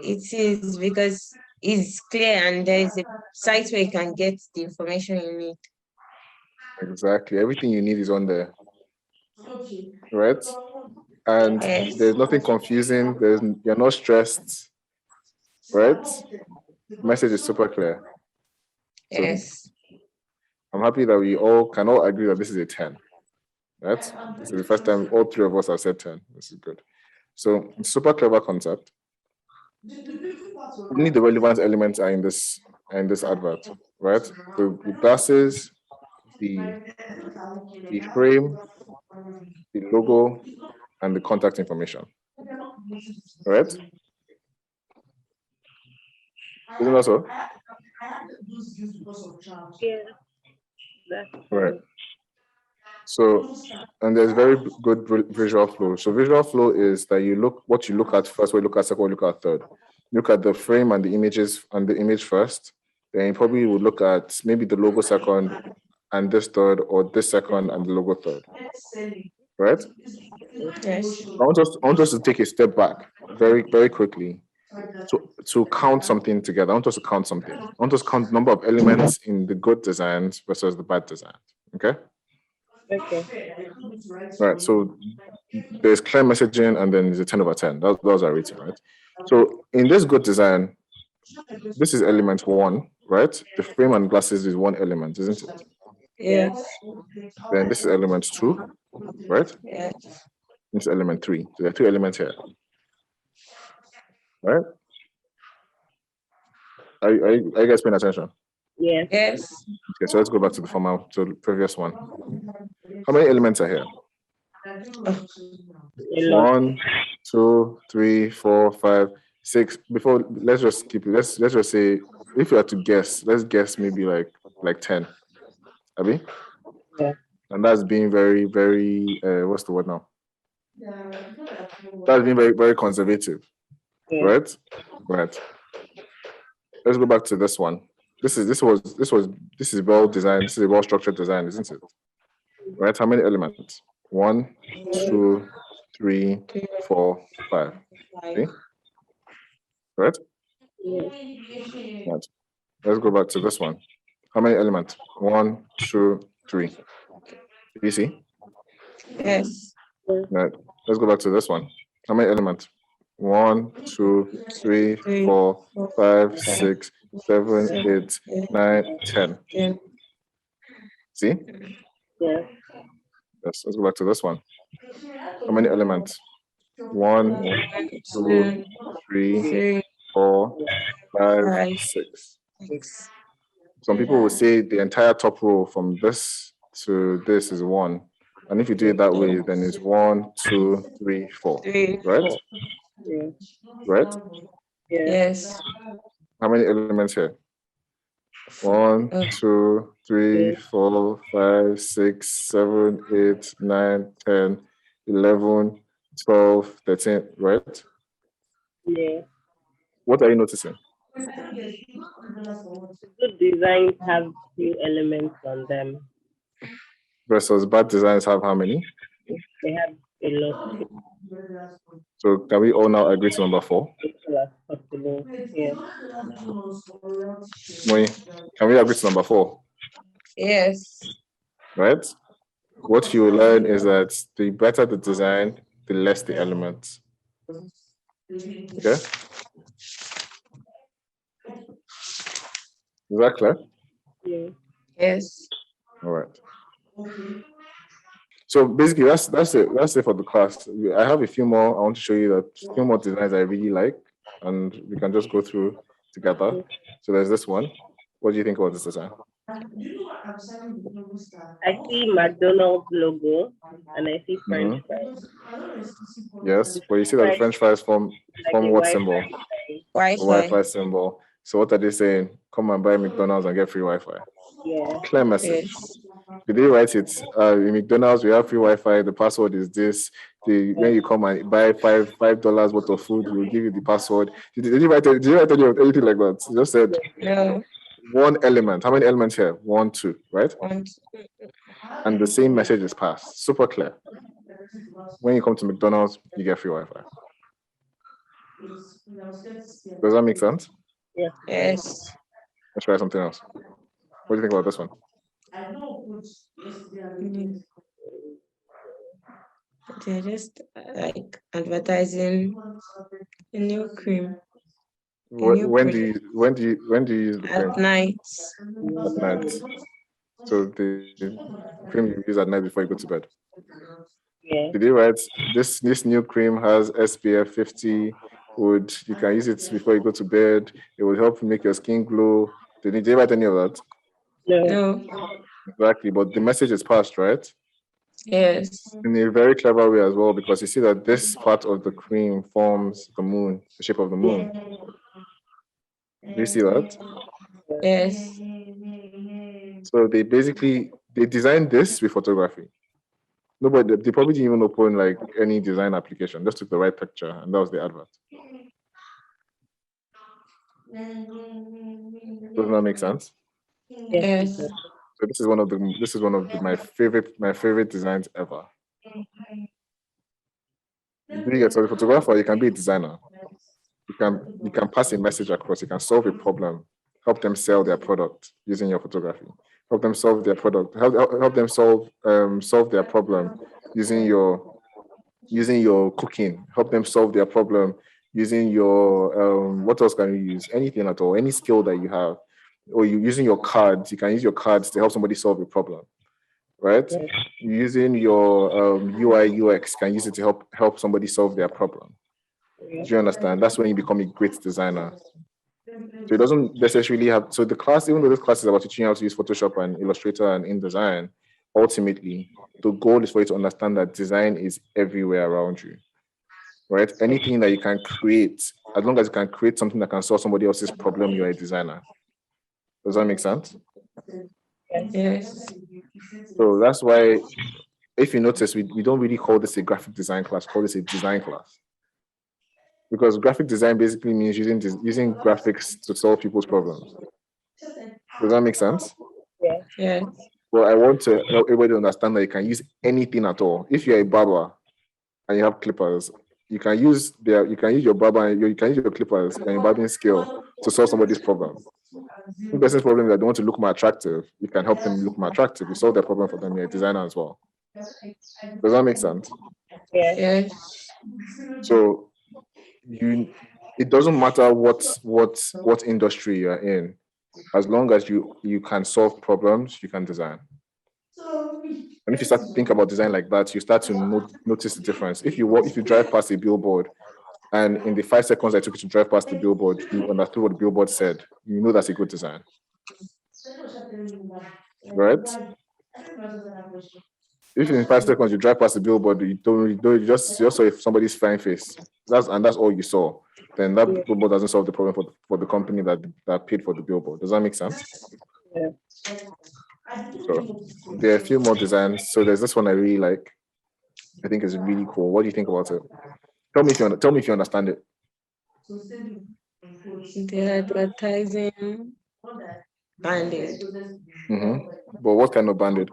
S3: it is because it's clear and there is a site where you can get the information you need.
S1: Exactly. Everything you need is on there. Right? And
S3: Yes.
S1: there's nothing confusing. You're not stressed. Right? Message is super clear. So
S3: Yes.
S1: I'm happy that we can all agree that this is a 10. Right? This is the first time all three of us have said 10. This is good. So super clever concept. Only the relevant elements are in this advert, right? The glasses, the frame, the logo, and the contact information. Right? Isn't that so?
S2: Yeah. That's
S1: Right. So, and there's very good visual flow. So visual flow is that what you look at first, what you look at second, what you look at third. Look at the frame and the images and the image first. Then you probably would look at maybe the logo second and this third, or this second and the logo third. Right?
S3: Yes.
S1: I want us to take a step back very, very quickly to count something together. I want us to count something. I want us to count the number of elements in the good designs versus the bad designs. Okay?
S2: Okay.
S1: Right. So there's clear messaging and then there's a 10 over 10. Those are rated, right? So in this good design, this is element 1, right? The frame and glasses is 1 element, isn't it?
S3: Yes.
S1: Then this is element 2, right?
S3: Yes.
S1: This is element 3. So there are 2 elements here. Right? Are you guys paying attention?
S2: Yeah.
S3: Yes.
S1: Okay, so let's go back to the previous one. How many elements are here? 1, 2, 3, 4, 5, 6. Before, let's just keep it. Let's just say, if you had to guess, let's guess maybe like 10. Abi?
S2: Yeah.
S1: And that's being very, very what's the word now? That's being very, very conservative.
S2: Yeah.
S1: Right? Right. Let's go back to this one. This is well designed. This is a well structured design, isn't it? Right? How many elements? 1, 2, 3, 4, 5. See? Right?
S2: Yeah.
S1: Right. Let's go back to this one. How many elements? 1, 2, 3. You see?
S3: Yes.
S1: Right. Let's go back to this one. How many elements? 1, 2, 3, 4, 5, 6, 7, 8, 9, 10. See?
S2: Yeah.
S1: Yes. Let's go back to this one. How many elements? 1, 2, 3, 4, 5, 6. Some people will say the entire top row from this to this is 1. And if you do it that way, then it's 1, 2, 3, 4. Right?
S2: Yeah.
S1: Right?
S2: Yeah.
S3: Yes.
S1: How many elements here? 1, 2, 3, 4, 5, 6, 7, 8, 9, 10, 11, 12, 13, right?
S2: Yeah.
S1: What are you noticing?
S2: Good designs have few elements on them.
S1: Versus bad designs have how many?
S2: They have a lot.
S1: So can we all now agree to number 4?
S2: As possible. Yeah.
S1: Moi, can we agree to number 4?
S3: Yes.
S1: Right? What you learn is that the better the design, the less the elements. Okay? Is that clear?
S2: Yeah.
S3: Yes.
S1: All right. So basically, that's it. That's it for the class. I have a few more. I want to show you that few more designs I really like, and we can just go through together. So there's this one. What do you think about this design?
S2: I see McDonald's logo and I see French fries.
S1: Yes, but you see that the French fries form what
S2: Wi-Fi
S1: symbol? Wi-Fi symbol. So what are they saying? Come and buy McDonald's and get free Wi-Fi.
S2: Yeah.
S1: Clear message.
S3: Yes.
S1: Did they write it? In McDonald's we have free Wi-Fi. The password is this. When you come and buy $5 worth of food, we'll give you the password. Did you write anything like that? You just said
S3: No.
S1: 1 element. How many elements here? 1, 2, right? And the same message is passed. Super clear. When you come to McDonald's, you get free Wi-Fi. Does that make sense?
S2: Yeah.
S3: Yes.
S1: Let's try something else. What do you think about this one?
S3: They're just like advertising a new cream.
S1: When do you use the cream?
S3: At night.
S1: At night. So the cream you use at night before you go to bed.
S2: Yeah.
S1: Did you write this new cream has SPF 50? You can use it before you go to bed. It will help make your skin glow. Did you write any of that?
S3: No.
S1: Exactly, but the message is passed, right?
S3: Yes.
S1: In a very clever way as well, because you see that this part of the cream forms the moon, the shape of the moon. Do you see that?
S3: Yes.
S1: So they designed this with photography. Nobody, they probably didn't even open like any design application, just took the right picture, and that was the advert. Doesn't that make sense?
S3: Yes.
S1: So this is one of my favorite designs ever. You get a photographer, you can be a designer. you can pass a message across. You can solve a problem, help them sell their product using your photography. Help them solve their product. Help them solve their problem using your cooking. Help them solve their problem using your what else can you use? Anything at all, any skill that you have, or you using your cards. You can use your cards to help somebody solve a problem, right?
S2: Yes.
S1: Using your UI UX, can use it to help somebody solve their problem.
S2: Yes.
S1: Do you understand? That's when you become a great designer. So it doesn't necessarily have. So the class, even though this class is about teaching you how to use Photoshop and Illustrator and InDesign, ultimately the goal is for you to understand that design is everywhere around you, right? Anything that you can create, as long as you can create something that can solve somebody else's problem, you're a designer. Does that make sense?
S3: Yes.
S1: So that's why, if you notice, we don't really call this a graphic design class, call this a design class. Because graphic design basically means using graphics to solve people's problems. Does that make sense?
S2: Yeah.
S3: Yeah.
S1: Well, I want to help everybody understand that you can use anything at all. If you're a barber and you have clippers, you can use your barber and you can use your clippers and your barbering skill to solve somebody's problem. One person's problem is that they want to look more attractive. You can help them look more attractive. You solve their problem for them. You're a designer as well. Does that make sense?
S2: Yeah.
S3: Yes.
S1: So it doesn't matter what industry you're in, as long as you can solve problems, you can design. And if you start to think about design like that, you start to notice the difference. If you drive past a billboard, and in the 5 seconds I took you to drive past the billboard, you understood what the billboard said, you know that's a good design. Right? If in 5 seconds you drive past the billboard, you just saw if somebody's fine face, that's all you saw, then that billboard doesn't solve the problem for the company that paid for the billboard. Does that make sense?
S2: Yeah.
S1: So there are a few more designs. So there's this one I really like. I think it's really cool. What do you think about it? Tell me if you understand it.
S3: The advertising banded.
S1: Mm-hmm. But what kind of banded?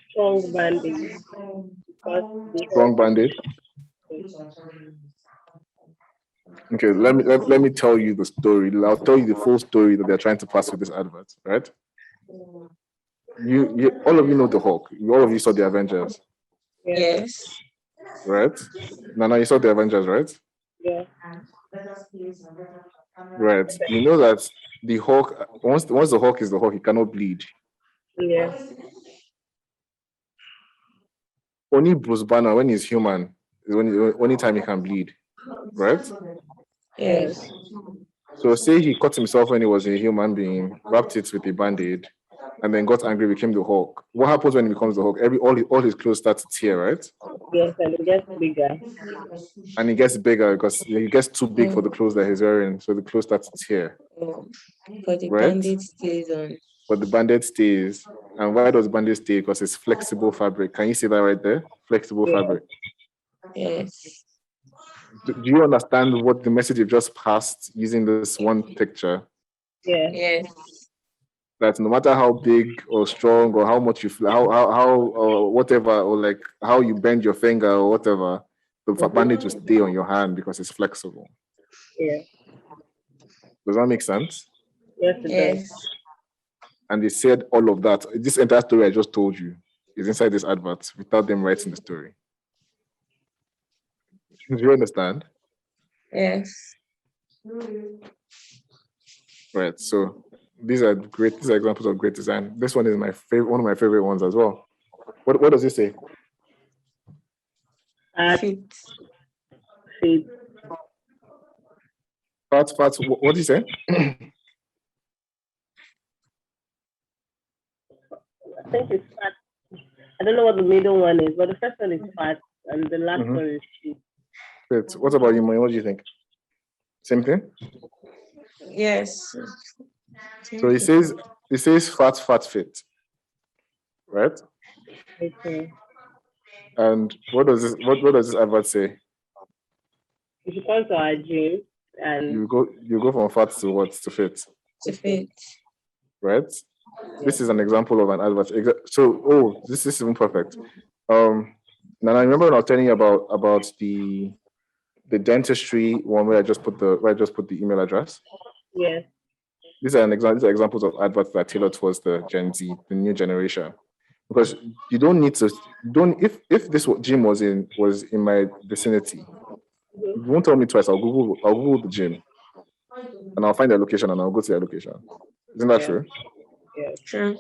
S2: Strong banding.
S1: Strong banded. Okay, let me tell you the story. I'll tell you the full story that they're trying to pass with this advert, right? You all of you know the Hulk. All of you saw the Avengers.
S3: Yes.
S1: Right? Nana, you saw the Avengers, right?
S2: Yeah.
S1: Right. You know that the Hulk, once the Hulk is the Hulk, he cannot bleed.
S2: Yeah.
S1: Only Bruce Banner, when he's human, is only time he can bleed. Right?
S3: Yes.
S1: So say he cut himself when he was a human being, wrapped it with a band-aid, and then got angry, became the Hulk. What happens when he becomes the Hulk? All his clothes start to tear, right?
S2: Yes, and it gets bigger.
S1: And he gets bigger because he gets too big for the clothes that he's wearing, so the clothes start to tear.
S3: But the
S1: right?
S3: bandage stays on.
S1: But the bandage stays. And why does bandage stay? Because it's flexible fabric. Can you see that right there? Flexible fabric.
S3: Yes.
S1: Do you understand what the message you've just passed using this one picture?
S2: Yeah.
S3: Yes.
S1: That no matter how big or strong or how much you how or whatever, or like how you bend your finger or whatever, the bandage will stay on your hand because it's flexible.
S2: Yeah.
S1: Does that make sense?
S2: Yes, it does.
S1: And they said all of that. This entire story I just told you is inside this advert without them writing the story. Do you understand?
S3: Yes.
S1: Right. So these are examples of great design. This one is one of my favorite ones as well. What does it say?
S3: Fit.
S1: Fat. What do you say?
S2: I think it's fat. I don't know what the middle one is, but the first one is fat and the last one is fit.
S1: Fit. What about you, Moy? What do you think? Same thing?
S3: Yes.
S1: So it says fat, fit. Right?
S2: Okay.
S1: And what does this advert say?
S2: If you come to our gym and
S1: you go from fat to what? To fit.
S3: To fit.
S1: Right? This is an example of an advert. So, this is even perfect. Now I remember when I was telling you about the the dentistry one where I just put the email address.
S2: Yes.
S1: These are examples of adverts that are tailored towards the Gen Z, the new generation. Because you don't need to if this gym was in my vicinity, you won't tell me twice. I'll Google the gym and I'll find their location and I'll go to their location. Isn't that true?
S2: Yeah.
S3: True.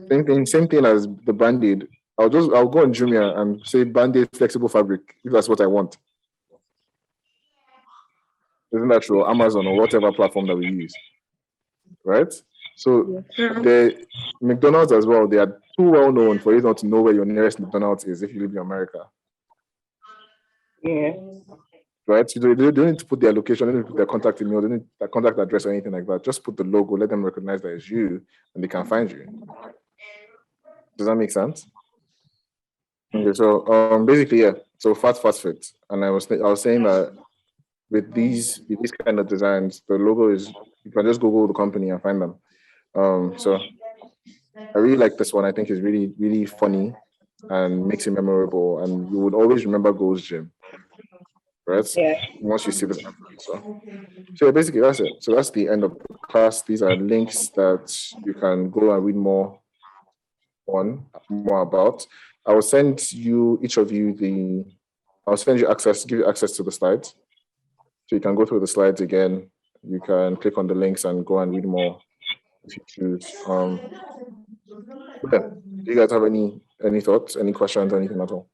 S1: Same thing as the Band-Aid. I'll go on Jumia and say Band-Aid flexible fabric if that's what I want. Isn't that true? Amazon or whatever platform that we use. Right? So the McDonald's as well, they are too well known for you not to know where your nearest McDonald's is if you live in America.
S2: Yeah.
S1: Right? So they don't need to put their location, they don't need to put their contact email, they don't need their contact address or anything like that. Just put the logo, let them recognize that it's you and they can find you. Does that make sense? Okay, so basically, yeah. So fast fit. And I was saying that with these kind of designs, the logo is, you can just Google the company and find them. So I really like this one. I think it's really, really funny and makes it memorable. And you would always remember Gold's Gym, right?
S2: Yeah.
S1: Once you see this. So basically, that's it. So that's the end of the class. These are links that you can go and read more about. I will send you, each of you, I'll send you access, give you access to the slides. So you can go through the slides again. You can click on the links and go and read more if you choose. Yeah. Do you guys have any thoughts, any questions, anything at all?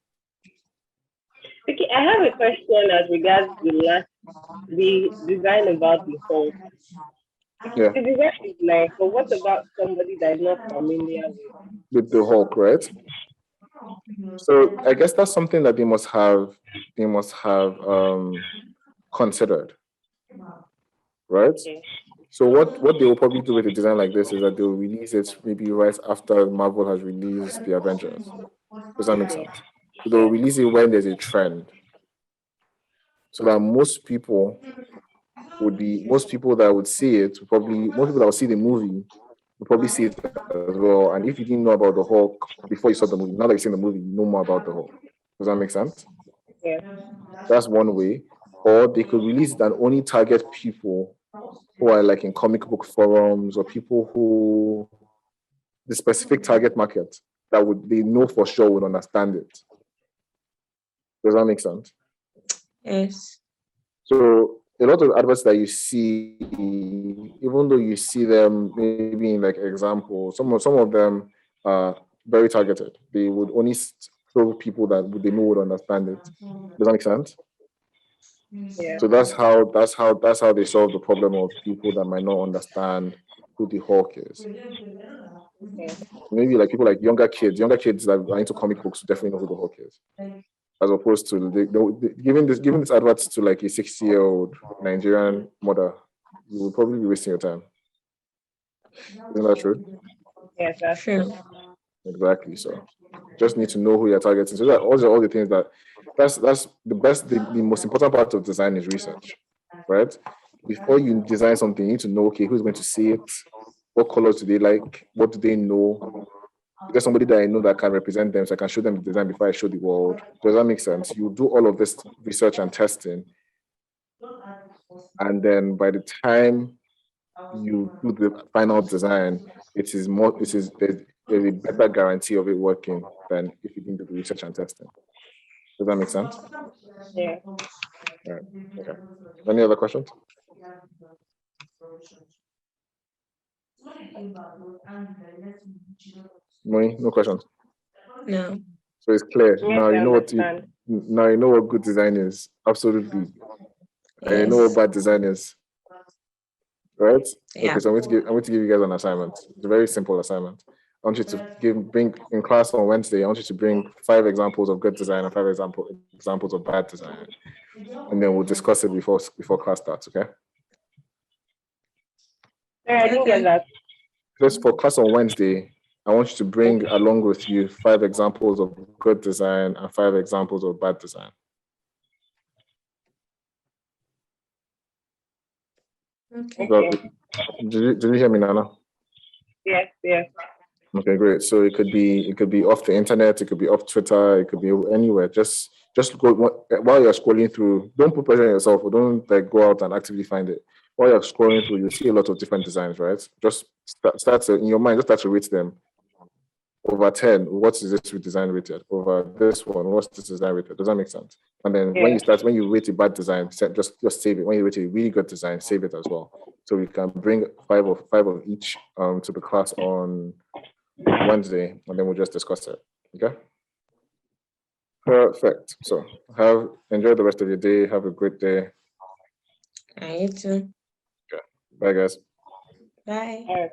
S2: Okay, I have a question as regards the design about the Hulk.
S1: Yeah.
S2: The design is nice, but what about somebody that is not familiar
S1: with the Hulk, right? So I guess that's something that they must have considered, right?
S2: Okay.
S1: So what they will probably do with a design like this is that they'll release it maybe right after Marvel has released the Avengers. Does that make sense? So they'll release it when there's a trend. So that most people that would see it, most people that will see the movie will probably see it as well. And if you didn't know about the Hulk before you saw the movie, now that you've seen the movie, you know more about the Hulk. Does that make sense?
S2: Yeah.
S1: That's one way. Or they could release it and only target people who are like in comic book forums or people who the specific target market that they know for sure would understand it. Does that make sense?
S3: Yes.
S1: So a lot of adverts that you see, even though you see them maybe in like examples, some of them are very targeted. They would only show people that they know would understand it. Does that make sense?
S2: Yeah.
S1: So that's how they solve the problem of people that might not understand who the Hulk is.
S2: Okay.
S1: Maybe like people like younger kids that are into comic books definitely know who the Hulk is. As opposed to giving this advert to like a 60-year-old Nigerian mother, you will probably be wasting your time. Isn't that true?
S2: Yes, that's true.
S1: Exactly. So just need to know who you're targeting. So that all the things that's the best, the most important part of design is research, right? Before you design something, you need to know, okay, who's going to see it? What colors do they like? What do they know? Is there somebody that I know that can represent them so I can show them the design before I show the world? Does that make sense? You do all of this research and testing. And then by the time you do the final design, there's a better guarantee of it working than if you didn't do the research and testing. Does that make sense?
S2: Yeah.
S1: All right. Okay. Any other questions? No questions.
S3: No.
S1: So it's clear.
S2: Yes,
S1: Now you know what good design is. Absolutely.
S3: Yes.
S1: And you know what bad design is. Right?
S3: Yeah.
S1: Okay, so I'm going to give you guys an assignment. It's a very simple assignment. I want you to bring in class on Wednesday. I want you to bring 5 examples of good design and 5 examples of bad design, and then we'll discuss it before class starts. Okay?
S2: Yeah, I didn't get that.
S1: Just for class on Wednesday, I want you to bring along with you 5 examples of good design and 5 examples of bad design.
S3: Okay.
S1: So, did you hear me, Nana?
S2: Yes.
S1: Okay, great. So it could be off the internet, it could be off Twitter, it could be anywhere. Just just go while you're scrolling through. Don't put pressure on yourself, or don't like go out and actively find it. While you're scrolling through, you see a lot of different designs, right? Just start to, in your mind, just start to rate them. Over 10, what is this design rated? Over this one, what's this design rated? Does that make sense? And then when you rate a bad design, just save it. When you rate a really good design, save it as well. So we can bring five of each to the class on Wednesday, and then we'll just discuss it. Okay? Perfect. So enjoy the rest of your day. Have a great day.
S3: You too.
S1: Okay. Bye, guys.
S3: Bye.
S2: All right.